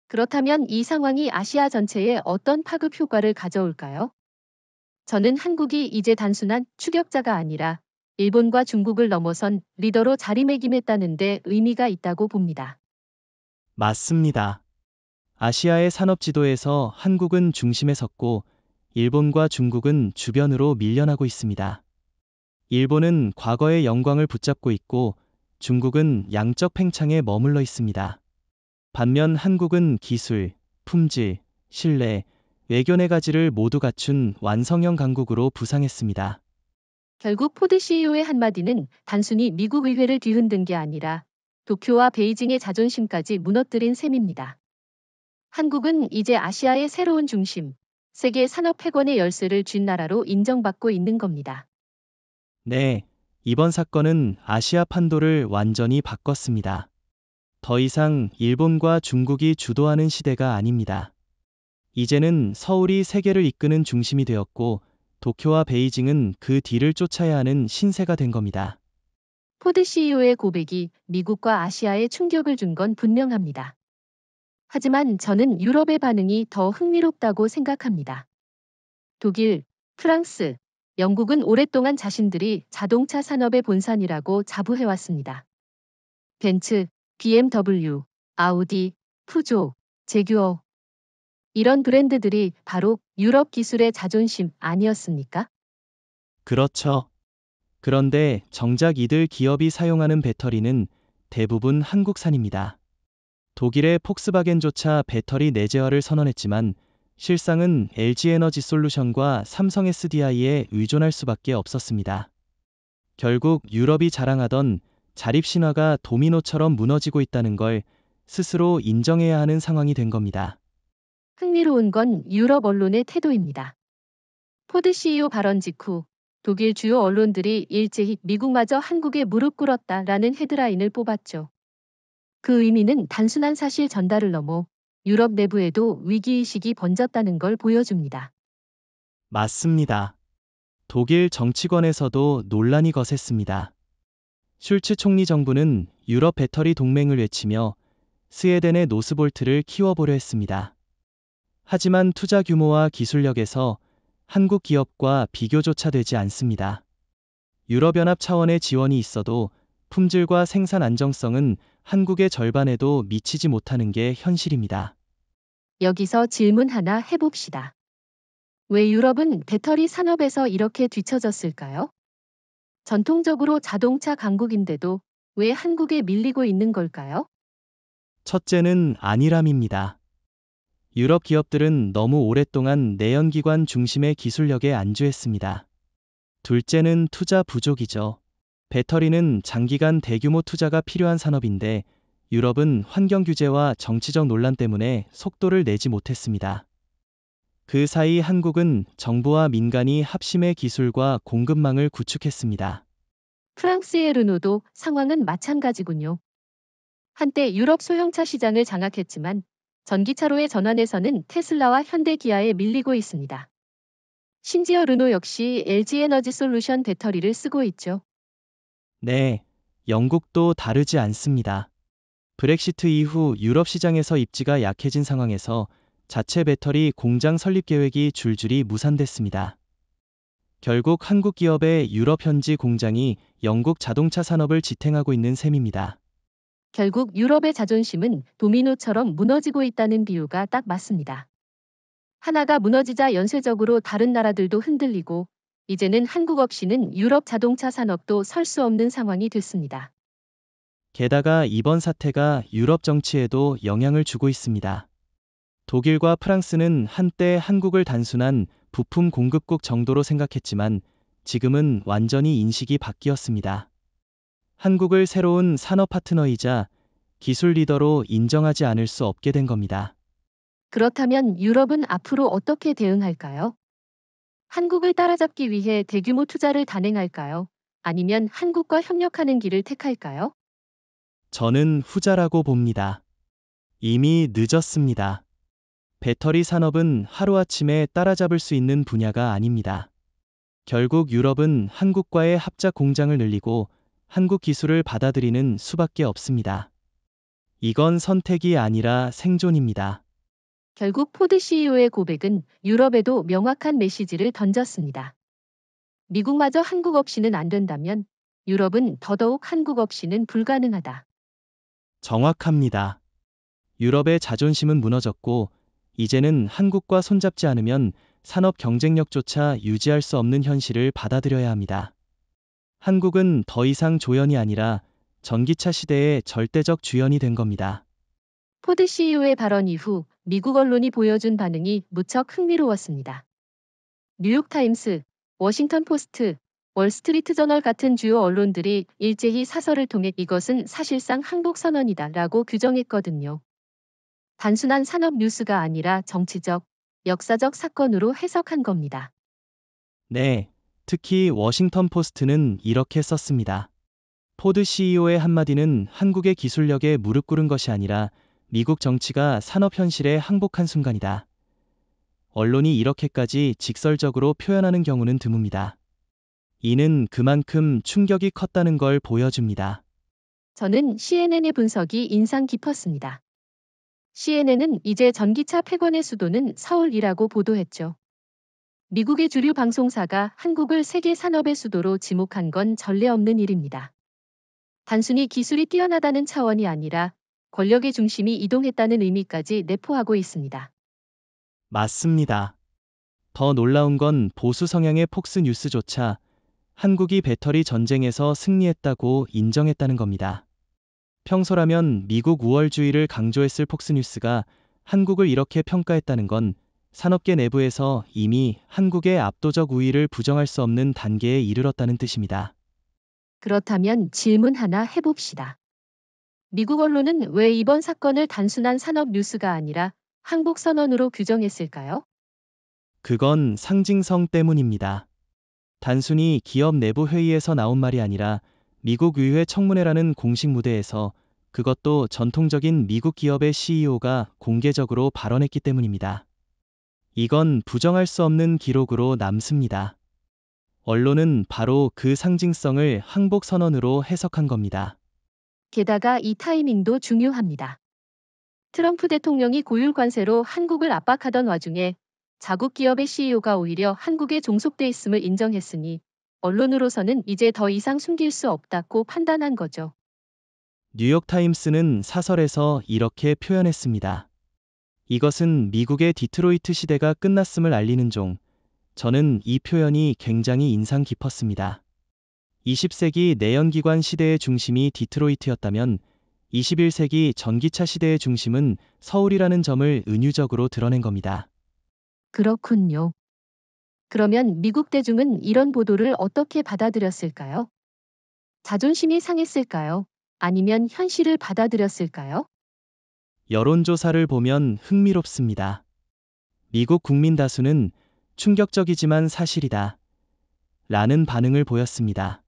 그렇다면 이 상황이 아시아 전체에 어떤 파급 효과를 가져올까요? 저는 한국이 이제 단순한 추격자가 아니라 일본과 중국을 넘어선 리더로 자리매김했다는 데 의미가 있다고 봅니다. 맞습니다. 아시아의 산업 지도에서 한국은 중심에 섰고 일본과 중국은 주변으로 밀려나고 있습니다. 일본은 과거의 영광을 붙잡고 있고 중국은 양적 팽창에 머물러 있습니다. 반면 한국은 기술, 품질, 신뢰, 외교 네 가지를 모두 갖춘 완성형 강국으로 부상했습니다. 결국 포드 CEO의 한마디는 단순히 미국 의회를 뒤흔든 게 아니라 도쿄와 베이징의 자존심까지 무너뜨린 셈입니다. 한국은 이제 아시아의 새로운 중심, 세계 산업 패권의 열쇠를 쥔 나라로 인정받고 있는 겁니다. 네, 이번 사건은 아시아 판도를 완전히 바꿨습니다. 더 이상 일본과 중국이 주도하는 시대가 아닙니다. 이제는 서울이 세계를 이끄는 중심이 되었고, 도쿄와 베이징은 그 뒤를 쫓아야 하는 신세가 된 겁니다. 포드 CEO의 고백이 미국과 아시아에 충격을 준 건 분명합니다. 하지만 저는 유럽의 반응이 더 흥미롭다고 생각합니다. 독일, 프랑스, 영국은 오랫동안 자신들이 자동차 산업의 본산이라고 자부해왔습니다. 벤츠, BMW, 아우디, 푸조, 제규어. 이런 브랜드들이 바로 유럽 기술의 자존심 아니었습니까? 그렇죠. 그런데 정작 이들 기업이 사용하는 배터리는 대부분 한국산입니다. 독일의 폭스바겐조차 배터리 내재화를 선언했지만 실상은 LG에너지솔루션과 삼성 SDI에 의존할 수밖에 없었습니다. 결국 유럽이 자랑하던 자립신화가 도미노처럼 무너지고 있다는 걸 스스로 인정해야 하는 상황이 된 겁니다. 흥미로운 건 유럽 언론의 태도입니다. 포드 CEO 발언 직후 독일 주요 언론들이 일제히 미국마저 한국에 무릎 꿇었다라는 헤드라인을 뽑았죠. 그 의미는 단순한 사실 전달을 넘어 유럽 내부에도 위기의식이 번졌다는 걸 보여줍니다. 맞습니다. 독일 정치권에서도 논란이 거셌습니다. 슐츠 총리 정부는 유럽 배터리 동맹을 외치며 스웨덴의 노스볼트를 키워보려 했습니다. 하지만 투자 규모와 기술력에서 한국 기업과 비교조차 되지 않습니다. 유럽연합 차원의 지원이 있어도 품질과 생산 안정성은 한국의 절반에도 미치지 못하는 게 현실입니다. 여기서 질문 하나 해봅시다. 왜 유럽은 배터리 산업에서 이렇게 뒤처졌을까요? 전통적으로 자동차 강국인데도 왜 한국에 밀리고 있는 걸까요? 첫째는 안일함입니다. 유럽 기업들은 너무 오랫동안 내연기관 중심의 기술력에 안주했습니다. 둘째는 투자 부족이죠. 배터리는 장기간 대규모 투자가 필요한 산업인데 유럽은 환경 규제와 정치적 논란 때문에 속도를 내지 못했습니다. 그 사이 한국은 정부와 민간이 합심해 기술과 공급망을 구축했습니다. 프랑스의 르노도 상황은 마찬가지군요. 한때 유럽 소형차 시장을 장악했지만 전기차로의 전환에서는 테슬라와 현대 기아에 밀리고 있습니다. 심지어 르노 역시 LG에너지솔루션 배터리를 쓰고 있죠. 네, 영국도 다르지 않습니다. 브렉시트 이후 유럽 시장에서 입지가 약해진 상황에서 자체 배터리 공장 설립 계획이 줄줄이 무산됐습니다. 결국 한국 기업의 유럽 현지 공장이 영국 자동차 산업을 지탱하고 있는 셈입니다. 결국 유럽의 자존심은 도미노처럼 무너지고 있다는 비유가 딱 맞습니다. 하나가 무너지자 연쇄적으로 다른 나라들도 흔들리고 이제는 한국 없이는 유럽 자동차 산업도 설 수 없는 상황이 됐습니다. 게다가 이번 사태가 유럽 정치에도 영향을 주고 있습니다. 독일과 프랑스는 한때 한국을 단순한 부품 공급국 정도로 생각했지만 지금은 완전히 인식이 바뀌었습니다. 한국을 새로운 산업 파트너이자 기술 리더로 인정하지 않을 수 없게 된 겁니다. 그렇다면 유럽은 앞으로 어떻게 대응할까요? 한국을 따라잡기 위해 대규모 투자를 단행할까요? 아니면 한국과 협력하는 길을 택할까요? 저는 후자라고 봅니다. 이미 늦었습니다. 배터리 산업은 하루아침에 따라잡을 수 있는 분야가 아닙니다. 결국 유럽은 한국과의 합작 공장을 늘리고 한국 기술을 받아들이는 수밖에 없습니다. 이건 선택이 아니라 생존입니다. 결국 포드 CEO의 고백은 유럽에도 명확한 메시지를 던졌습니다. 미국마저 한국 없이는 안 된다면 유럽은 더더욱 한국 없이는 불가능하다. 정확합니다. 유럽의 자존심은 무너졌고 이제는 한국과 손잡지 않으면 산업 경쟁력조차 유지할 수 없는 현실을 받아들여야 합니다. 한국은 더 이상 조연이 아니라 전기차 시대의 절대적 주연이 된 겁니다. 포드 CEO의 발언 이후 미국 언론이 보여준 반응이 무척 흥미로웠습니다. 뉴욕타임스, 워싱턴 포스트, 월스트리트 저널 같은 주요 언론들이 일제히 사설을 통해 이것은 사실상 한국 선언이다라고 규정했거든요. 단순한 산업 뉴스가 아니라 정치적, 역사적 사건으로 해석한 겁니다. 네, 특히 워싱턴 포스트는 이렇게 썼습니다. 포드 CEO의 한마디는 한국의 기술력에 무릎 꿇은 것이 아니라 미국 정치가 산업 현실에 항복한 순간이다. 언론이 이렇게까지 직설적으로 표현하는 경우는 드뭅니다. 이는 그만큼 충격이 컸다는 걸 보여줍니다. 저는 CNN의 분석이 인상 깊었습니다. CNN은 이제 전기차 폐건의 수도는 서울이라고 보도했죠. 미국의 주류 방송사가 한국을 세계 산업의 수도로 지목한 건 전례 없는 일입니다. 단순히 기술이 뛰어나다는 차원이 아니라 권력의 중심이 이동했다는 의미까지 내포하고 있습니다. 맞습니다. 더 놀라운 건 보수 성향의 폭스뉴스조차 한국이 배터리 전쟁에서 승리했다고 인정했다는 겁니다. 평소라면 미국 우월주의를 강조했을 폭스뉴스가 한국을 이렇게 평가했다는 건 산업계 내부에서 이미 한국의 압도적 우위를 부정할 수 없는 단계에 이르렀다는 뜻입니다. 그렇다면 질문 하나 해봅시다. 미국 언론은 왜 이번 사건을 단순한 산업 뉴스가 아니라 항복 선언으로 규정했을까요? 그건 상징성 때문입니다. 단순히 기업 내부 회의에서 나온 말이 아니라 미국 의회 청문회라는 공식 무대에서, 그것도 전통적인 미국 기업의 CEO가 공개적으로 발언했기 때문입니다. 이건 부정할 수 없는 기록으로 남습니다. 언론은 바로 그 상징성을 항복 선언으로 해석한 겁니다. 게다가 이 타이밍도 중요합니다. 트럼프 대통령이 고율 관세로 한국을 압박하던 와중에 자국 기업의 CEO가 오히려 한국에 종속돼 있음을 인정했으니 언론으로서는 이제 더 이상 숨길 수 없다고 판단한 거죠. 뉴욕타임스는 사설에서 이렇게 표현했습니다. 이것은 미국의 디트로이트 시대가 끝났음을 알리는 종. 저는 이 표현이 굉장히 인상 깊었습니다. 20세기 내연기관 시대의 중심이 디트로이트였다면 21세기 전기차 시대의 중심은 서울이라는 점을 은유적으로 드러낸 겁니다. 그렇군요. 그러면 미국 대중은 이런 보도를 어떻게 받아들였을까요? 자존심이 상했을까요? 아니면 현실을 받아들였을까요? 여론조사를 보면 흥미롭습니다. 미국 국민 다수는 충격적이지만 사실이다 라는 반응을 보였습니다.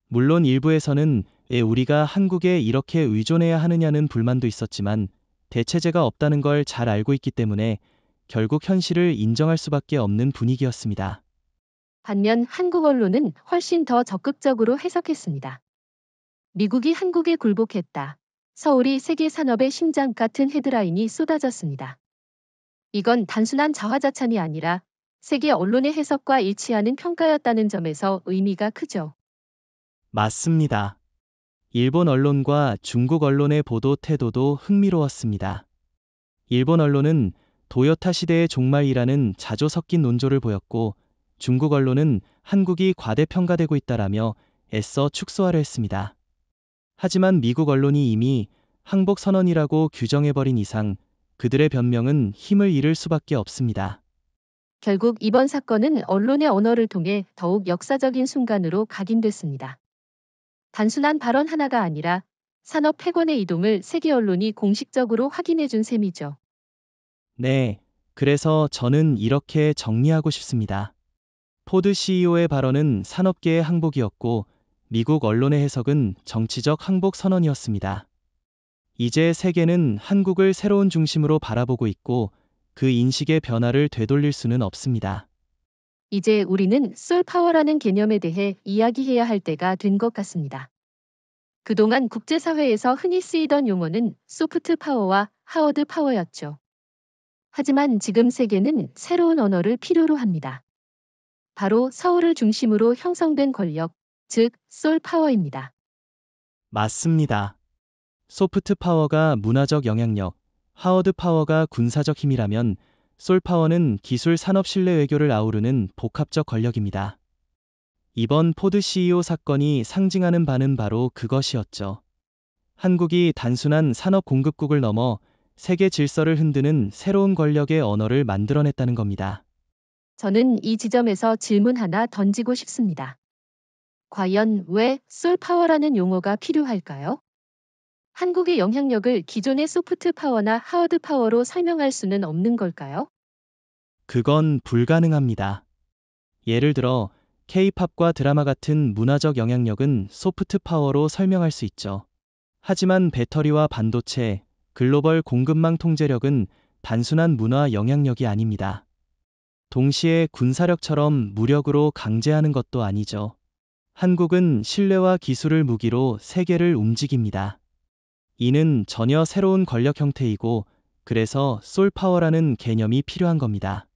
물론 일부에서는 왜 우리가 한국에 이렇게 의존해야 하느냐는 불만도 있었지만, 대체제가 없다는 걸 잘 알고 있기 때문에 결국 현실을 인정할 수밖에 없는 분위기였습니다. 반면 한국 언론은 훨씬 더 적극적으로 해석했습니다. 미국이 한국에 굴복했다. 서울이 세계 산업의 심장 같은 헤드라인이 쏟아졌습니다. 이건 단순한 자화자찬이 아니라 세계 언론의 해석과 일치하는 평가였다는 점에서 의미가 크죠. 맞습니다. 일본 언론과 중국 언론의 보도 태도도 흥미로웠습니다. 일본 언론은 도요타 시대의 종말이라는 자조 섞인 논조를 보였고, 중국 언론은 한국이 과대평가되고 있다라며 애써 축소하려 했습니다. 하지만 미국 언론이 이미 항복 선언이라고 규정해버린 이상 그들의 변명은 힘을 잃을 수밖에 없습니다. 결국 이번 사건은 언론의 언어를 통해 더욱 역사적인 순간으로 각인됐습니다. 단순한 발언 하나가 아니라 산업 폐건의 이동을 세계 언론이 공식적으로 확인해준 셈이죠. 네, 그래서 저는 이렇게 정리하고 싶습니다. 포드 CEO의 발언은 산업계의 항복이었고, 미국 언론의 해석은 정치적 항복 선언이었습니다. 이제 세계는 한국을 새로운 중심으로 바라보고 있고, 그 인식의 변화를 되돌릴 수는 없습니다. 이제 우리는 솔파워라는 개념에 대해 이야기해야 할 때가 된 것 같습니다. 그동안 국제사회에서 흔히 쓰이던 용어는 소프트 파워와 하워드 파워였죠. 하지만 지금 세계는 새로운 언어를 필요로 합니다. 바로 서울을 중심으로 형성된 권력, 즉 솔파워입니다. 맞습니다. 소프트 파워가 문화적 영향력, 하워드 파워가 군사적 힘이라면, 솔 파워는 기술 산업 신뢰 외교를 아우르는 복합적 권력입니다. 이번 포드 CEO 사건이 상징하는 바는 바로 그것이었죠. 한국이 단순한 산업 공급국을 넘어 세계 질서를 흔드는 새로운 권력의 언어를 만들어냈다는 겁니다. 저는 이 지점에서 질문 하나 던지고 싶습니다. 과연 왜 솔파워라는 용어가 필요할까요? 한국의 영향력을 기존의 소프트 파워나 하워드 파워로 설명할 수는 없는 걸까요? 그건 불가능합니다. 예를 들어 K-팝과 드라마 같은 문화적 영향력은 소프트 파워로 설명할 수 있죠. 하지만 배터리와 반도체, 글로벌 공급망 통제력은 단순한 문화 영향력이 아닙니다. 동시에 군사력처럼 무력으로 강제하는 것도 아니죠. 한국은 신뢰와 기술을 무기로 세계를 움직입니다. 이는 전혀 새로운 권력 형태이고, 그래서 솔파워라는 개념이 필요한 겁니다.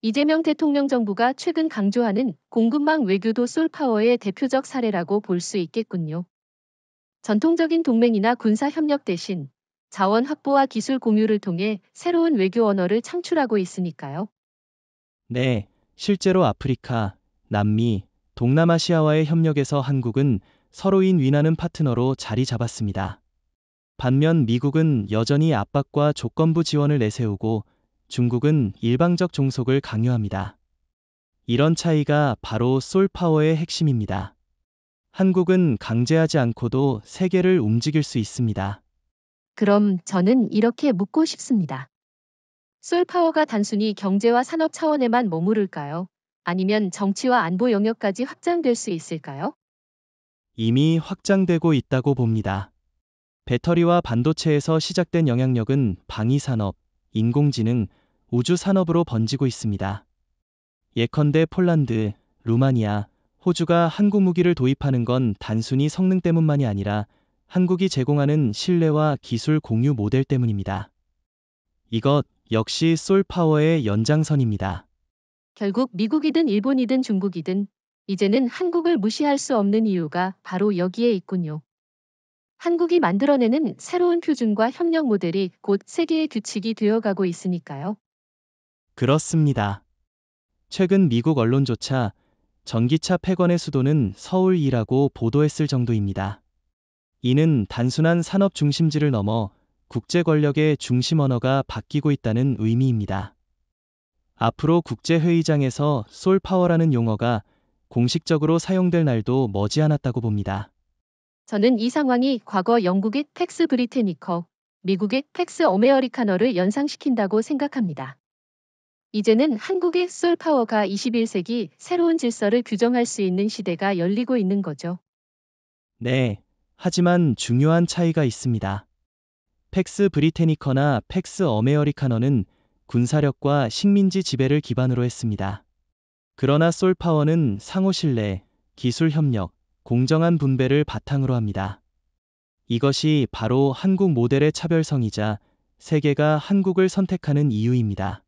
이재명 대통령 정부가 최근 강조하는 공급망 외교도 솔파워의 대표적 사례라고 볼 수 있겠군요. 전통적인 동맹이나 군사 협력 대신 자원 확보와 기술 공유를 통해 새로운 외교 언어를 창출하고 있으니까요. 네, 실제로 아프리카, 남미, 동남아시아와의 협력에서 한국은 서로인 위하는 파트너로 자리 잡았습니다. 반면 미국은 여전히 압박과 조건부 지원을 내세우고 중국은 일방적 종속을 강요합니다. 이런 차이가 바로 솔파워의 핵심입니다. 한국은 강제하지 않고도 세계를 움직일 수 있습니다. 그럼 저는 이렇게 묻고 싶습니다. 솔파워가 단순히 경제와 산업 차원에만 머무를까요? 아니면 정치와 안보 영역까지 확장될 수 있을까요? 이미 확장되고 있다고 봅니다. 배터리와 반도체에서 시작된 영향력은 방위산업, 인공지능, 우주산업으로 번지고 있습니다. 예컨대 폴란드, 루마니아, 호주가 한국 무기를 도입하는 건 단순히 성능 때문만이 아니라 한국이 제공하는 신뢰와 기술 공유 모델 때문입니다. 이것 역시 솔파워의 연장선입니다. 결국 미국이든 일본이든 중국이든 이제는 한국을 무시할 수 없는 이유가 바로 여기에 있군요. 한국이 만들어내는 새로운 표준과 협력 모델이 곧 세계의 규칙이 되어가고 있으니까요. 그렇습니다. 최근 미국 언론조차 전기차 폐건의 수도는 서울이라고 보도했을 정도입니다. 이는 단순한 산업 중심지를 넘어 국제 권력의 중심 언어가 바뀌고 있다는 의미입니다. 앞으로 국제회의장에서 솔파워라는 용어가 공식적으로 사용될 날도 머지않았다고 봅니다. 저는 이 상황이 과거 영국의 팩스 브리테니커, 미국의 팩스 어메어리카너를 연상시킨다고 생각합니다. 이제는 한국의 솔파워가 21세기 새로운 질서를 규정할 수 있는 시대가 열리고 있는 거죠. 네, 하지만 중요한 차이가 있습니다. 팩스 브리테니커나 팩스 어메어리카너는 군사력과 식민지 지배를 기반으로 했습니다. 그러나 솔파워는 상호 신뢰, 기술 협력, 공정한 분배를 바탕으로 합니다. 이것이 바로 한국 모델의 차별성이자 세계가 한국을 선택하는 이유입니다.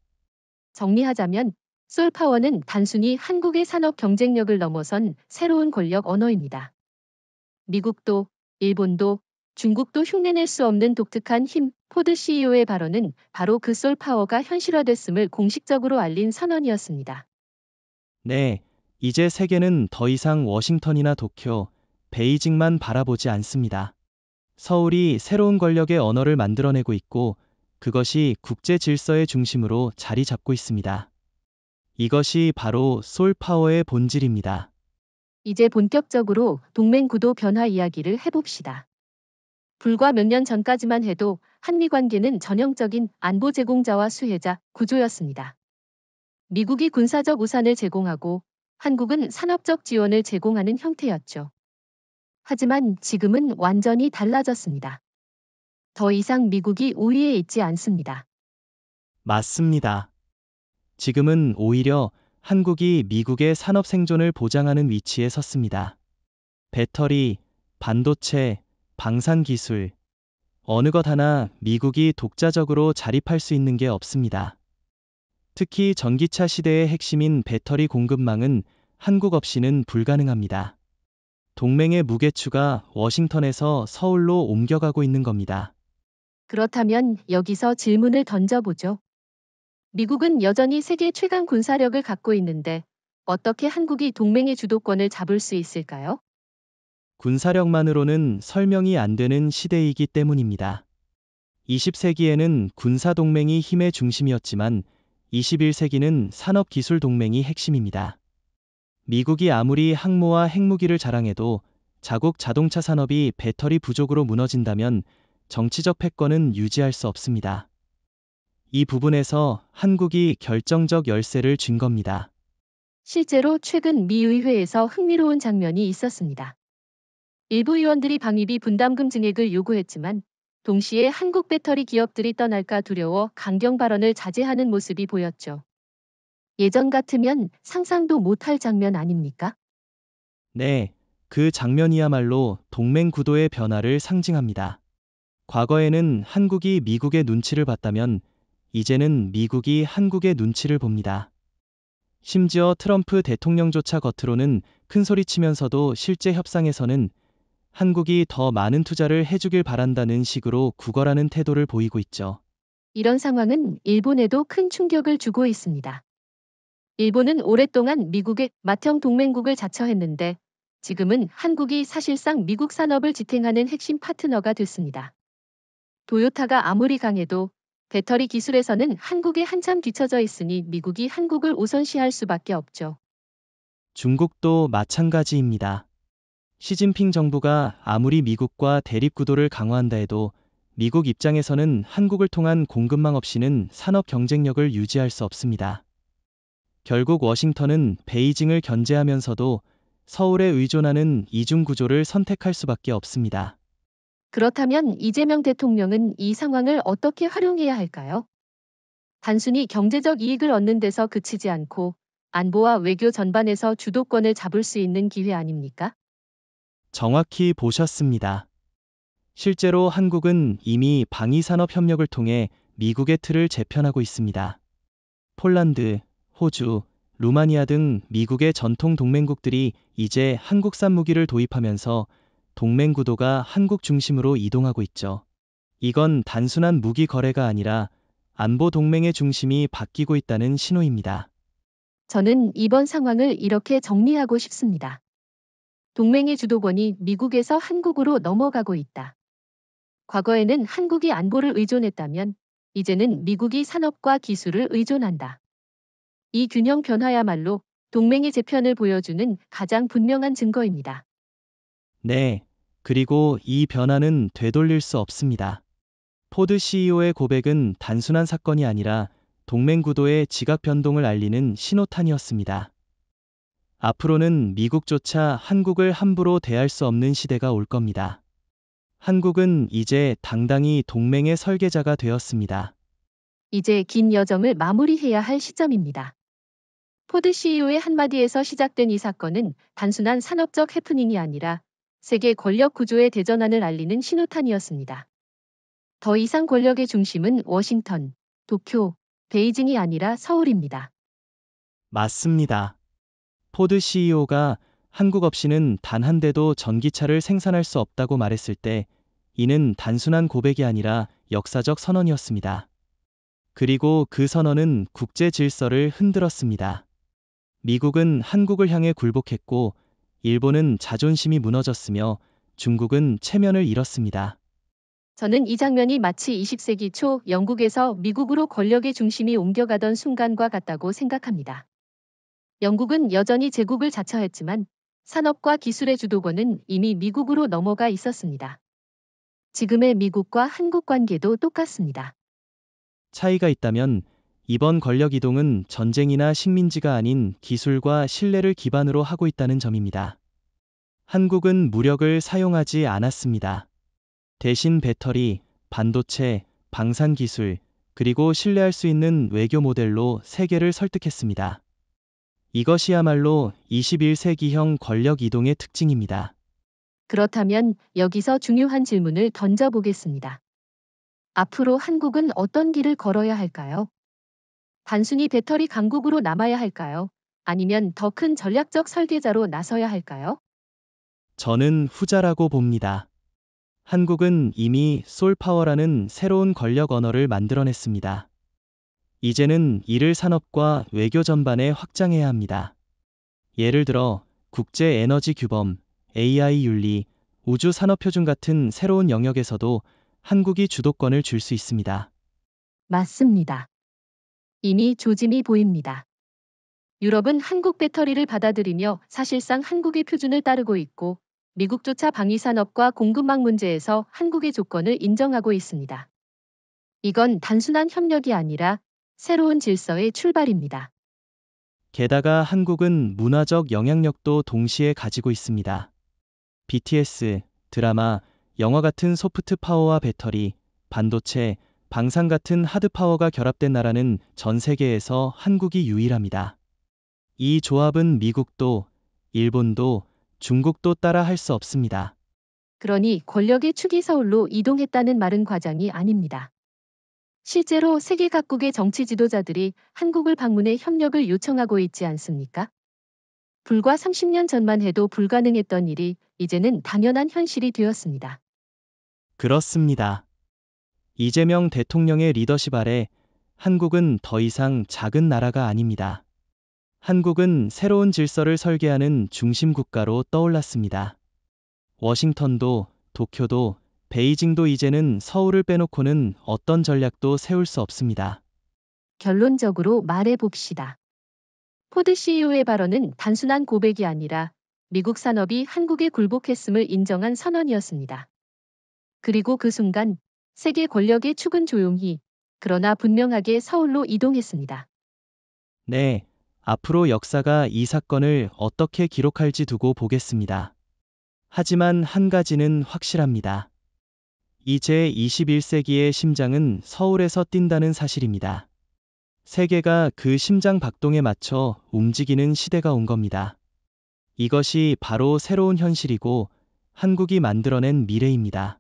정리하자면 솔파워는 단순히 한국의 산업 경쟁력을 넘어선 새로운 권력 언어입니다. 미국도, 일본도, 중국도 흉내낼 수 없는 독특한 힘, 포드 CEO의 발언은 바로 그 솔파워가 현실화됐음을 공식적으로 알린 선언이었습니다. 네, 이제 세계는 더 이상 워싱턴이나 도쿄, 베이징만 바라보지 않습니다. 서울이 새로운 권력의 언어를 만들어내고 있고 그것이 국제 질서의 중심으로 자리 잡고 있습니다. 이것이 바로 솔파워의 본질입니다. 이제 본격적으로 동맹 구도 변화 이야기를 해봅시다. 불과 몇 년 전까지만 해도 한미 관계는 전형적인 안보 제공자와 수혜자 구조였습니다. 미국이 군사적 우산을 제공하고 한국은 산업적 지원을 제공하는 형태였죠. 하지만 지금은 완전히 달라졌습니다. 더 이상 미국이 우위에 있지 않습니다. 맞습니다. 지금은 오히려 한국이 미국의 산업 생존을 보장하는 위치에 섰습니다. 배터리, 반도체, 방산 기술, 어느 것 하나 미국이 독자적으로 자립할 수 있는 게 없습니다. 특히 전기차 시대의 핵심인 배터리 공급망은 한국 없이는 불가능합니다. 동맹의 무게추가 워싱턴에서 서울로 옮겨가고 있는 겁니다. 그렇다면 여기서 질문을 던져보죠. 미국은 여전히 세계 최강 군사력을 갖고 있는데 어떻게 한국이 동맹의 주도권을 잡을 수 있을까요? 군사력만으로는 설명이 안 되는 시대이기 때문입니다. 20세기에는 군사동맹이 힘의 중심이었지만 21세기는 산업기술동맹이 핵심입니다. 미국이 아무리 항모와 핵무기를 자랑해도 자국 자동차 산업이 배터리 부족으로 무너진다면 정치적 패권은 유지할 수 없습니다. 이 부분에서 한국이 결정적 열세를 쥔 겁니다. 실제로 최근 미 의회에서 흥미로운 장면이 있었습니다. 일부 의원들이 방위비 분담금 증액을 요구했지만 동시에 한국 배터리 기업들이 떠날까 두려워 강경 발언을 자제하는 모습이 보였죠. 예전 같으면 상상도 못할 장면 아닙니까? 네, 그 장면이야말로 동맹 구도의 변화를 상징합니다. 과거에는 한국이 미국의 눈치를 봤다면 이제는 미국이 한국의 눈치를 봅니다. 심지어 트럼프 대통령조차 겉으로는 큰 소리치면서도 실제 협상에서는 한국이 더 많은 투자를 해주길 바란다는 식으로 구걸하는 태도를 보이고 있죠. 이런 상황은 일본에도 큰 충격을 주고 있습니다. 일본은 오랫동안 미국의 맏형 동맹국을 자처했는데 지금은 한국이 사실상 미국 산업을 지탱하는 핵심 파트너가 됐습니다. 도요타가 아무리 강해도 배터리 기술에서는 한국에 한참 뒤처져 있으니 미국이 한국을 우선시할 수밖에 없죠. 중국도 마찬가지입니다. 시진핑 정부가 아무리 미국과 대립 구도를 강화한다 해도 미국 입장에서는 한국을 통한 공급망 없이는 산업 경쟁력을 유지할 수 없습니다. 결국 워싱턴은 베이징을 견제하면서도 서울에 의존하는 이중 구조를 선택할 수밖에 없습니다. 그렇다면 이재명 대통령은 이 상황을 어떻게 활용해야 할까요? 단순히 경제적 이익을 얻는 데서 그치지 않고 안보와 외교 전반에서 주도권을 잡을 수 있는 기회 아닙니까? 정확히 보셨습니다. 실제로 한국은 이미 방위산업 협력을 통해 미국의 틀을 재편하고 있습니다. 폴란드, 호주, 루마니아 등 미국의 전통 동맹국들이 이제 한국산 무기를 도입하면서 동맹 구도가 한국 중심으로 이동하고 있죠. 이건 단순한 무기 거래가 아니라 안보 동맹의 중심이 바뀌고 있다는 신호입니다. 저는 이번 상황을 이렇게 정리하고 싶습니다. 동맹의 주도권이 미국에서 한국으로 넘어가고 있다. 과거에는 한국이 안보를 의존했다면 이제는 미국이 산업과 기술을 의존한다. 이 균형 변화야말로 동맹의 재편을 보여주는 가장 분명한 증거입니다. 네, 그리고 이 변화는 되돌릴 수 없습니다. 포드 CEO의 고백은 단순한 사건이 아니라 동맹 구도의 지각 변동을 알리는 신호탄이었습니다. 앞으로는 미국조차 한국을 함부로 대할 수 없는 시대가 올 겁니다. 한국은 이제 당당히 동맹의 설계자가 되었습니다. 이제 긴 여정을 마무리해야 할 시점입니다. 포드 CEO의 한마디에서 시작된 이 사건은 단순한 산업적 해프닝이 아니라 세계 권력 구조의 대전환을 알리는 신호탄이었습니다. 더 이상 권력의 중심은 워싱턴, 도쿄, 베이징이 아니라 서울입니다. 맞습니다. 포드 CEO가 한국 없이는 단 한 대도 전기차를 생산할 수 없다고 말했을 때 이는 단순한 고백이 아니라 역사적 선언이었습니다. 그리고 그 선언은 국제 질서를 흔들었습니다. 미국은 한국을 향해 굴복했고 일본은 자존심이 무너졌으며 중국은 체면을 잃었습니다. 저는 이 장면이 마치 20세기 초 영국에서 미국으로 권력의 중심이 옮겨가던 순간과 같다고 생각합니다. 영국은 여전히 제국을 자처했지만 산업과 기술의 주도권은 이미 미국으로 넘어가 있었습니다. 지금의 미국과 한국 관계도 똑같습니다. 차이가 있다면 이번 권력 이동은 전쟁이나 식민지가 아닌 기술과 신뢰를 기반으로 하고 있다는 점입니다. 한국은 무력을 사용하지 않았습니다. 대신 배터리, 반도체, 방산 기술, 그리고 신뢰할 수 있는 외교 모델로 세계를 설득했습니다. 이것이야말로 21세기형 권력 이동의 특징입니다. 그렇다면 여기서 중요한 질문을 던져보겠습니다. 앞으로 한국은 어떤 길을 걸어야 할까요? 단순히 배터리 강국으로 남아야 할까요? 아니면 더 큰 전략적 설계자로 나서야 할까요? 저는 후자라고 봅니다. 한국은 이미 솔파워라는 새로운 권력 언어를 만들어냈습니다. 이제는 이를 산업과 외교 전반에 확장해야 합니다. 예를 들어 국제 에너지 규범, AI 윤리, 우주 산업 표준 같은 새로운 영역에서도 한국이 주도권을 줄 수 있습니다. 맞습니다. 이미 조짐이 보입니다. 유럽은 한국 배터리를 받아들이며 사실상 한국의 표준을 따르고 있고 미국조차 방위산업과 공급망 문제에서 한국의 조건을 인정하고 있습니다. 이건 단순한 협력이 아니라 새로운 질서의 출발입니다. 게다가 한국은 문화적 영향력도 동시에 가지고 있습니다. BTS, 드라마, 영화 같은 소프트 파워와 배터리, 반도체, 방산 같은 하드 파워가 결합된 나라는 전 세계에서 한국이 유일합니다. 이 조합은 미국도, 일본도, 중국도 따라 할 수 없습니다. 그러니 권력의 축이 서울로 이동했다는 말은 과장이 아닙니다. 실제로 세계 각국의 정치 지도자들이 한국을 방문해 협력을 요청하고 있지 않습니까? 불과 30년 전만 해도 불가능했던 일이 이제는 당연한 현실이 되었습니다. 그렇습니다. 이재명 대통령의 리더십 아래 한국은 더 이상 작은 나라가 아닙니다. 한국은 새로운 질서를 설계하는 중심 국가로 떠올랐습니다. 워싱턴도, 도쿄도, 베이징도 이제는 서울을 빼놓고는 어떤 전략도 세울 수 없습니다. 결론적으로 말해 봅시다. 포드 CEO의 발언은 단순한 고백이 아니라 미국 산업이 한국에 굴복했음을 인정한 선언이었습니다. 그리고 그 순간 세계 권력의 축은 조용히 그러나 분명하게 서울로 이동했습니다. 네, 앞으로 역사가 이 사건을 어떻게 기록할지 두고 보겠습니다. 하지만 한 가지는 확실합니다. 이제 21세기의 심장은 서울에서 뛴다는 사실입니다. 세계가 그 심장 박동에 맞춰 움직이는 시대가 온 겁니다. 이것이 바로 새로운 현실이고 한국이 만들어낸 미래입니다.